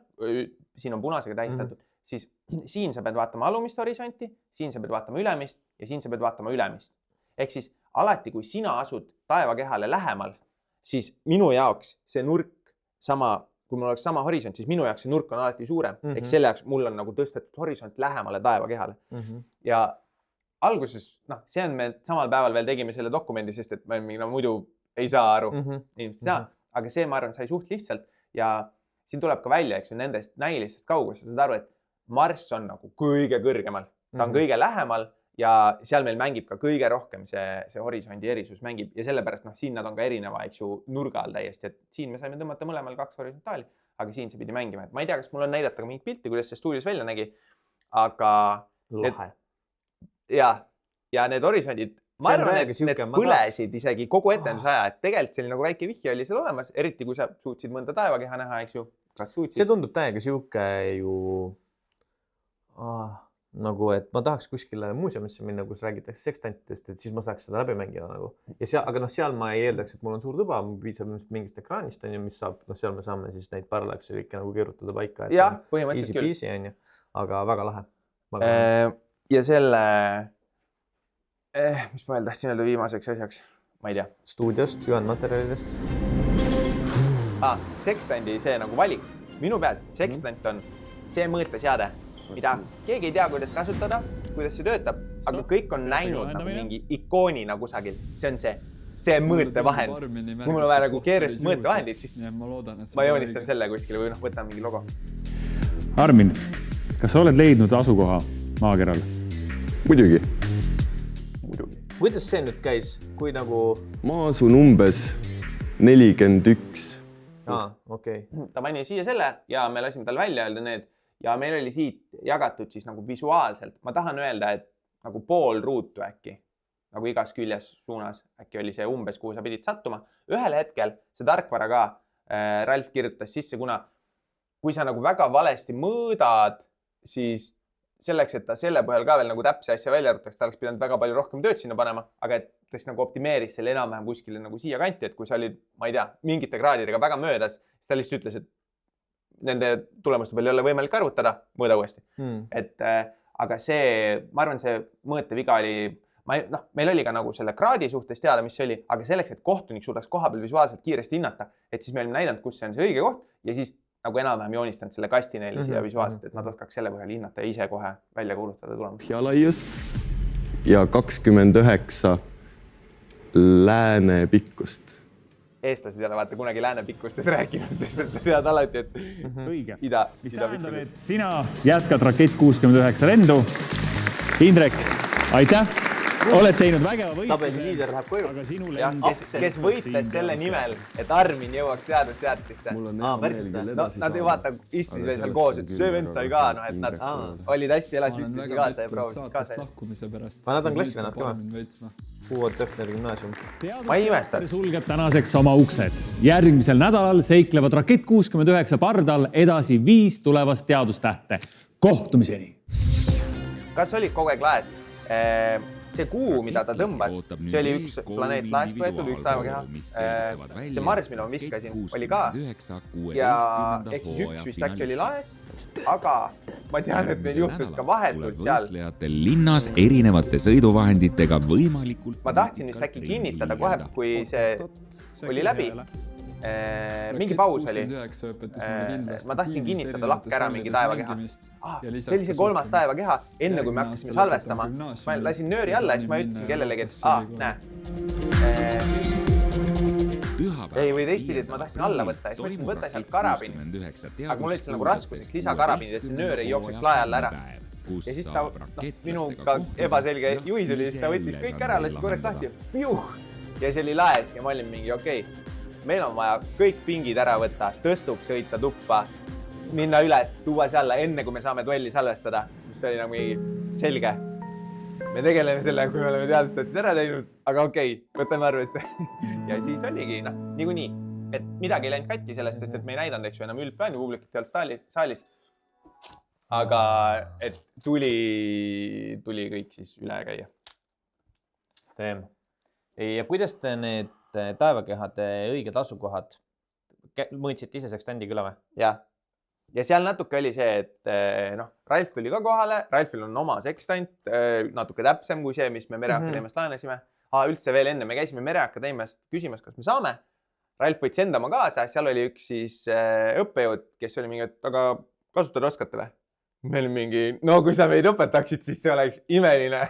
siin on punasega tähistatud, siis siin sa pead vaatama alumist horisonti, siin sa pead vaatama ülemist ja siin sa pead vaatama ülemist. Ehk siis alati, kui sina asud taevakehale lähemal, siis minu jaoks see nurk sama, kui mul oleks sama horisont, siis minu jaoks see nurk on alati suurem. Ehk selle jaoks mul on nagu tõstetud horisont lähemale taevakehale. Ja alguses, see on me samal päeval veel tegime selle dokumendi, sest et me muidu ei saa aru. Inimesed saa, aga see, ma arvan, sai suht lihtsalt ja siin tuleb ka välja, eks ju, nendest näilistest kaugusest saad aru, et Marss on nagu kõige kõrgemal, ta on kõige lähemal ja seal meil mängib ka kõige rohkem see horisondi erisus mängib ja sellepärast siin nad on ka erineva, eks ju, nurga all täiesti, et siin me saime tõmmata mõlemal 2 horisontaali, aga siin see pidi mängima, et ma ei tea, kas mul on näidata ka mingit pilti, kuidas see stuudios välja nägi, aga ja need horisondid, ma arvan, et need põlesid isegi kogu etendusaja, et tegelikult see oli nagu väike vihje oli seal olemas, eriti kui sa suutsid mõnda taevakeha näha, eks ju. See tundub täiega siuke ju nagu, et ma tahaks kuskile muuseumisse minna, kus räägitakse sekstantidest, et siis ma saaks seda läbi mängida nagu. Aga seal ma ei eeldaks, et mul on suur tuba, piisab mingist ekraanist, mis saab, seal me saame siis neid paralakse kõike nagu keerutada paika. Jah, põhimõtteliselt küll. Easy peasy, aga väga lahe. Ja selle, mis ma veel tahtsin öelda viimaseks asjaks, ma ei tea. Stuudiost, juhendmaterjalidest. Sekstandi see nagu valik. Minu peas sekstant on see mõõteseade, mida keegi ei tea, kuidas kasutada, kuidas see töötab, aga kõik on näinud nagu mingi ikoonina kusagil. See on see mõõtevahend. Kui mul on vaja nagu keerest mõõtevahendit, siis ma joonistan selle kuskile või võtan mingi logo. Armin, kas sa oled leidnud asukoha maakeral? Muidugi. Kuidas see nüüd käis? Kui nagu... Ma asun umbes 41. Okei. Ta pani siia selle ja me lasime tal välja öelda need ja meil oli siit jagatud siis nagu visuaalselt. Ma tahan öelda, et nagu pool ruutu äkki, nagu igas küljes suunas äkki oli see umbes, kuhu sa pidid sattuma. Ühel hetkel see tarkvara ka Ralf kirjutas sisse, kuna kui sa nagu väga valesti mõõdad, siis selleks, et ta selle põhjal ka veel nagu täpse asja välja arvutaks, ta oleks pidanud väga palju rohkem tööd sinna panema, aga et ta siis nagu optimeeris selle enam-vähem kuskile nagu siia kanti, et kui sa olid, ma ei tea, mingite kraadidega väga möödas, siis ta lihtsalt ütles, et nende tulemuste peal ei ole võimalik arvutada, mõõda uuesti. Aga see, ma arvan, see mõõteviga oli, meil oli ka nagu selle kraadi suhtes teada, mis see oli, aga selleks, et kohtunik suudaks koha peal visuaalselt kiiresti hinnata, et siis me olime näidanud, kus see on see õige koht ja siis nagu enam-vähem joonistanud selle kasti neile siia visuaalselt, et nad oskaks selle põhjal hinnata ja ise kohe välja kuulutada tulemus. Põhjalaiust ja 29 lääne pikkust. Eestlased ei ole vaata kunagi lääne pikkustes rääkinud, sest et sa tead alati, et õige. Ida tähendab, et sina jätkad Rakett 69 lendu. Indrek, aitäh! Oled teinud vägeva võistluse. Tabeli liider läheb koju. Kes võitles selle nimel, et Armin jõuaks teadusteatrisse. Nad ei vaata, istusid veel seal koos, et see vend sai ka, et nad olid hästi elas üksteisega kaasa ja proovisid kaasa. Nad on klassivennad ka või? Uued Töfneri gümnaasium. Ma ei imesta. Sulgeb tänaseks oma uksed. Järgmisel nädalal seiklevad Rakett 69 pardal edasi 5 tulevast teadustähte. Kohtumiseni! Kas olid kogu aeg laes? See kuu, mida ta tõmbas, see oli üks planeet laest võetud, üks taevakeha. See Mars, mille ma viskasin, oli ka. Ja ehk siis üks vist äkki oli laes, aga ma tean, et meil juhtus ka vahetult seal. Linnas erinevate sõiduvahenditega võimalikult... Ma tahtsin vist äkki kinnitada kohe, kui see oli läbi. Mingi paus oli. Ma tahtsin kinnitada lakke ära mingi taevakeha. See oli see 3. taevakeha, enne kui me hakkasime salvestama. Ma lasin nööri alla ja siis ma ütlesin kellelegi, et näe. Ei, või teistpidi, et ma tahtsin alla võtta ja siis ma ütlesin, võtta sealt karabinist. Aga mul oli seal nagu raskuseks lisakarabinid, et see nöör ei jookseks lae alla ära. Ja siis ta minuga ebaselge juhis oli, siis ta võttis kõik ära, lasis korraks lahti ja see oli laes ja ma olin mingi okei. Meil on vaja kõik pingid ära võtta, tõstuks sõita tuppa, minna üles, tuua see alla, enne kui me saame duelli salvestada, mis oli nagu selge. Me tegeleme selle, kui me oleme teadustajad ära teinud, aga okei, võtame arvesse. Ja siis oligi, niikuinii, et midagi ei läinud katki sellest, sest et me ei näidanud, eks ju, enam üldplaani publikut ei olnud saalis. Aga et tuli kõik siis üle käia. Teem. Ja kuidas te need taevakehade õiged asukohad mõõtsite ise sekstandiga üle või? Jah. Ja seal natuke oli see, et Ralf tuli ka kohale. Ralfil on oma sekstant, natuke täpsem kui see, mis me Mereakadeemiast laenasime. Üldse veel enne me käisime Mereakadeemiast küsimas, kas me saame. Ralf võttis enda oma kaasa, seal oli üks siis õppejõud, kes oli mingi, aga kasutada oskate või? Meil mingi, kui sa meid õpetaksid, siis see oleks imeline.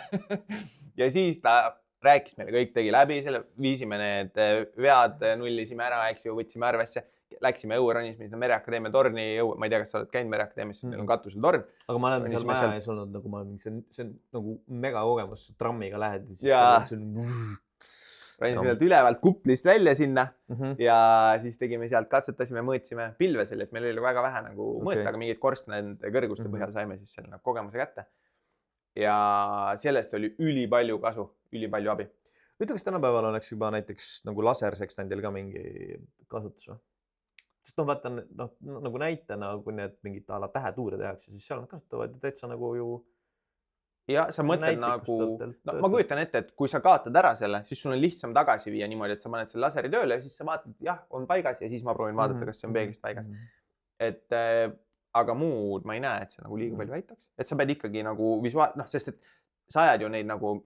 Ja siis ta rääkis meile, kõik tegi läbi, selle viisime need vead, nullisime ära, eks ju, võtsime arvesse läksime õueranismi, sinna Mereakadeemia torni, ma ei tea, kas sa oled käinud Mereakadeemias, neil on katusel torn. Aga ma olen seal maja ees olnud, nagu ma olen, see on nagu mega kogemus, trammiga lähed Ranisime sealt ülevalt kuplist välja sinna ja siis tegime sealt, katsetasime, mõõtsime pilves oli, et meil oli väga vähe nagu mõõta, aga mingid korstnende kõrguste põhjal saime siis selle kogemuse kätte. Ja sellest oli ülipalju kasu, ülipalju abi. Ütle, kas tänapäeval oleks juba näiteks nagu lasersekstandil ka mingi kasutus või? Sest vaatan nagu näitena, kui need mingid tähetuure tehakse, siis seal nad kasutavad täitsa nagu ju... Ja sa mõtled nagu... ma kujutan ette, et kui sa kaotad ära selle, siis sul on lihtsam tagasi viia niimoodi, et sa paned selle laseri tööle ja siis sa vaatad, jah, on paigas ja siis ma proovin vaadata, kas see on peeglist paigas. Aga muud ma ei näe, et see nagu liiga palju aitaks. Et sa pead ikkagi nagu sest et sa ajad ju neid nagu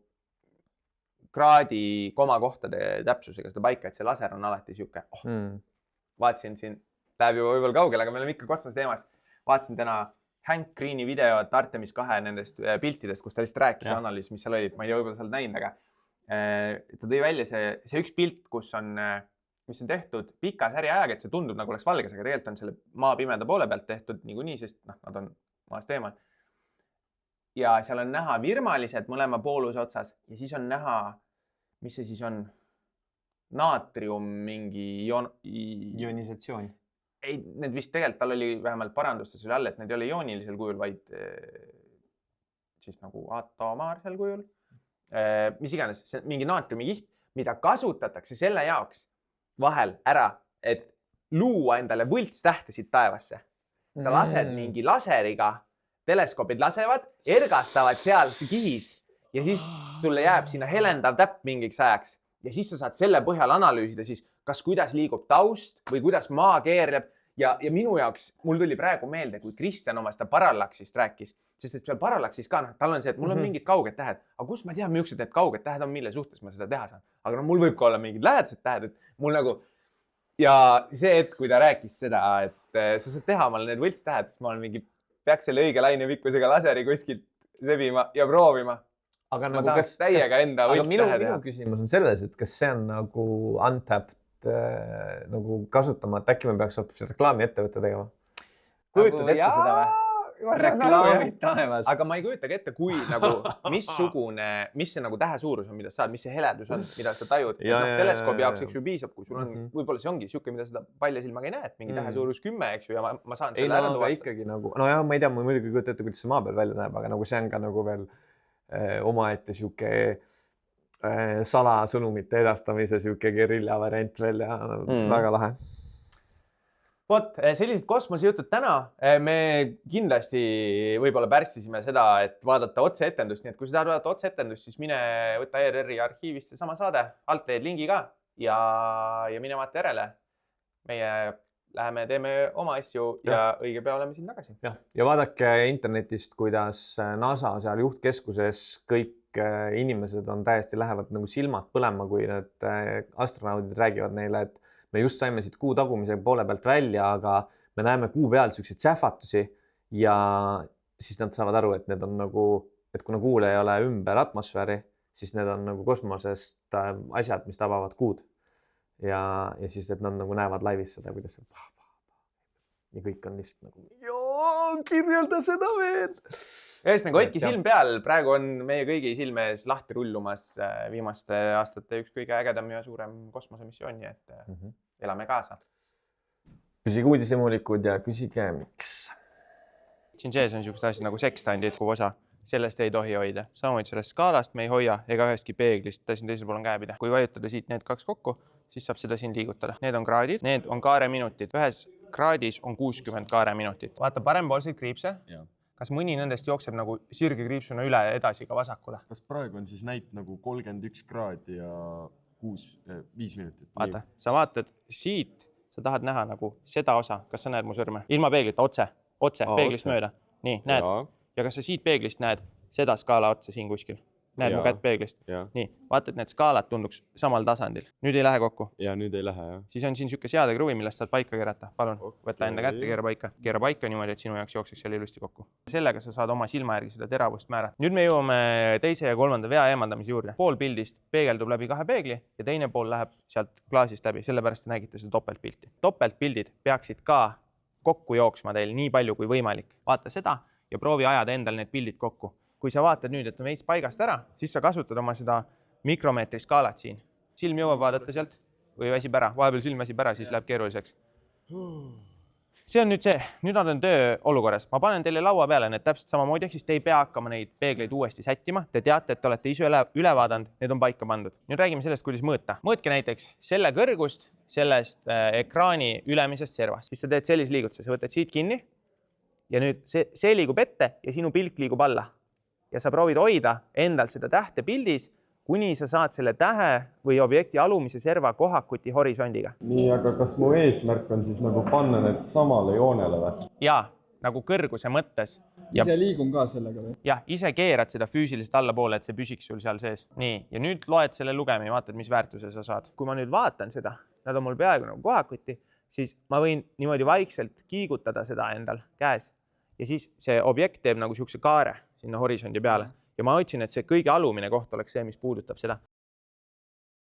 kraadi komakohtade täpsusega seda paika, et see laser on alati siuke. Vaatasin siin, läheb juba võib-olla kaugele, aga me oleme ikka kosmose teemas. Vaatasin täna Hank Greeni videot Artemis 2 nendest piltidest, kus ta lihtsalt rääkis ja analüüs, mis seal olid. Ma ei tea, võib-olla sa oled näinud, aga ta tõi välja see üks pilt, mis on tehtud pika säriajaga, et see tundub nagu oleks valges, aga tegelikult on selle maa pimeda poole pealt tehtud niikuinii, sest nad on maast eemal. Ja seal on näha virmalised mõlema pooluse otsas ja siis on näha, mis see siis on, naatrium mingi ionisatsioon. Ei, need vist tegelikult tal oli vähemalt parandustes üle all, et need ei ole ionilisel kujul, vaid siis nagu atomaarsel kujul. Mis iganes, see on mingi naatriumi kiht, mida kasutatakse selle jaoks vahel ära, et luua endale võltstähtesid taevasse. Sa lased mingi laseriga, teleskoopid lasevad, ergastavad seal kihis ja siis sulle jääb sinna helendav täpp mingiks ajaks. Ja siis sa saad selle põhjal analüüsida siis, kas kuidas liigub taust või kuidas maa keerleb. Ja minu jaoks, mul tuli praegu meelde, kui Kristjan oma seda parallaksist rääkis, sest et seal parallaksis ka, tal on see, et mul on mingid kauged tähed. Aga kus ma tean, millised need kauged tähed on, mille suhtes ma seda teha saan? Aga mul võib ka olla mingid lähedased tähed, et mul nagu... Ja see hetk, kui ta rääkis seda, et sa saad teha omal need võltstähed, siis ma olen mingi, peaks selle õige lainepikkusega laseri kuskilt sebima ja proovima. Aga ma tahaks täiega enda võltstähe teha. Minu küsimus on selles, et kas see on nagu untapped nagu kasutama, et äkki me peaks hoopis reklaami ettevõtte tegema. Kujutad ette seda või? Reklaamid taevas. Aga ma ei kujutagi ette, kui nagu, mis see nagu tähe suurus on, mida sa saad, mis see heledus on, mida sa tajud. Teleskoobi jaoks eks ju piisab, kui sul on, võib-olla see ongi siuke, mida seda palja silmaga ei näe, et mingi tähe suurus 10, eks ju, ja ma saan selle ära tuvastada. Ikkagi nagu, no jah, ma ei tea, ma muidugi kujuta ette, kuidas see maa peal välja näeb, aga nagu see on ka nagu veel omaette siuke salasõnumite edastamise siuke gerilla variant veel ja väga lahe. Vot, sellised kosmosejutud täna. Me kindlasti võib-olla pärssisime seda, et vaadata otseetendust, nii et kui sa tahad vaadata otseetendust, siis mine võtta ERR-i arhiivist see sama saade, alt leed lingi ka ja mine vaata järele. Meie läheme, teeme oma asju ja õige pea oleme siin tagasi. Ja vaadake internetist, kuidas NASA seal juhtkeskuses kõik inimesed on täiesti lähevad nagu silmad põlema, kui need astronaudid räägivad neile, et me just saime siit kuu tagumise poole pealt välja, aga me näeme kuu peal selliseid sähvatusi ja siis nad saavad aru, et need on nagu, et kuna kuul ei ole ümber atmosfääri, siis need on nagu kosmosest asjad, mis tabavad kuud. Ja siis, et nad nagu näevad laivis seda, kuidas see ja kõik on lihtsalt nagu kirjelda seda veel. Ühesõnaga, hoidki silm peal. Praegu on meie kõigi silmes lahti rullumas viimaste aastate üks kõige ägedam ja suurem kosmosemissiooni, et elame kaasa. Küsige uudisemulikud ja küsige miks. Siin sees on niisugused asjad nagu sekstandid, kui osa. Sellest ei tohi hoida. Samamoodi sellest skaalast me ei hoia ega ühestki peeglist. Ta siin teisel pool on käepide. Kui vajutada siit need kaks kokku, siis saab seda siin liigutada. Need on kraadid, need on kaareminutid. Ühes kraadis on 60 kaareminutit. Vaata parempoolseid kriipse. Kas mõni nendest jookseb nagu sirge kriipsuna üle edasi ka vasakule? Kas praegu on siis näit nagu 31 kraadi ja 5 minutit? Vaata, sa vaatad siit, sa tahad näha nagu seda osa. Kas sa näed mu sõrme? Ilma peeglita, otse peeglist mööda. Nii, näed? Ja kas sa siit peeglist näed seda skaala otsa siin kuskil? Näed mu kätt peeglist? Nii, vaata, et need skaalad tunduks samal tasandil. Nüüd ei lähe kokku. Ja nüüd ei lähe, jah. Siis on siin siuke seadekruvi, millest saad paika keerata. Palun, võta enda kätte, keera paika. Keera paika niimoodi, et sinu jaoks jookseks seal ilusti kokku. Sellega sa saad oma silma järgi seda teravust määrata. Nüüd me jõuame teise ja kolmanda vea eemaldamise juurde. Pool pildist peegeldub läbi 2 peegli ja teine pool läheb sealt klaasist läbi. Sellepärast te nägite seda topeltpilti. Topeltpildid peaksid ka kokku jooksma teil nii palju kui võimalik. Vaata seda ja proovi ajada endal need pildid kokku. Kui sa vaatad nüüd, et on veits paigast ära, siis sa kasutad oma seda mikromeetri skaalat siin. Silm jõuab vaadata sealt või väsib ära. Vahepeal silm väsib ära, siis läheb keeruliseks. See on nüüd see. Nüüd nad on töö olukorras. Ma panen teile laua peale need täpselt samamoodi, ehk siis te ei pea hakkama neid peegleid uuesti sättima. Te teate, et te olete ise üle vaadanud, need on paika pandud. Nüüd räägime sellest, kuidas mõõta. Mõõtke näiteks selle kõrgust sellest ekraani ülemisest servast. Siis sa teed sellise liigutuse, sa võtad siit kinni ja nüüd see liigub ette ja sinu pilk liigub alla. Ja sa proovid hoida endal seda tähte pildis, kuni sa saad selle tähe või objekti alumise serva kohakuti horisondiga. Nii, aga kas mu eesmärk on siis nagu panna need samale joonele või? Jaa, nagu kõrguse mõttes. Ise liigun ka sellega või? Jah, ise keerad seda füüsiliselt allapoole, et see püsiks sul seal sees. Nii, ja nüüd loed selle lugemi, vaatad, mis väärtuse sa saad. Kui ma nüüd vaatan seda, nad on mul peaaegu nagu kohakuti, siis ma võin niimoodi vaikselt kiigutada seda endal käes. Ja siis see objekt teeb nagu siukse kaare sinna horisondi peale. Ja ma otsin, et see kõige alumine koht oleks see, mis puudutab seda.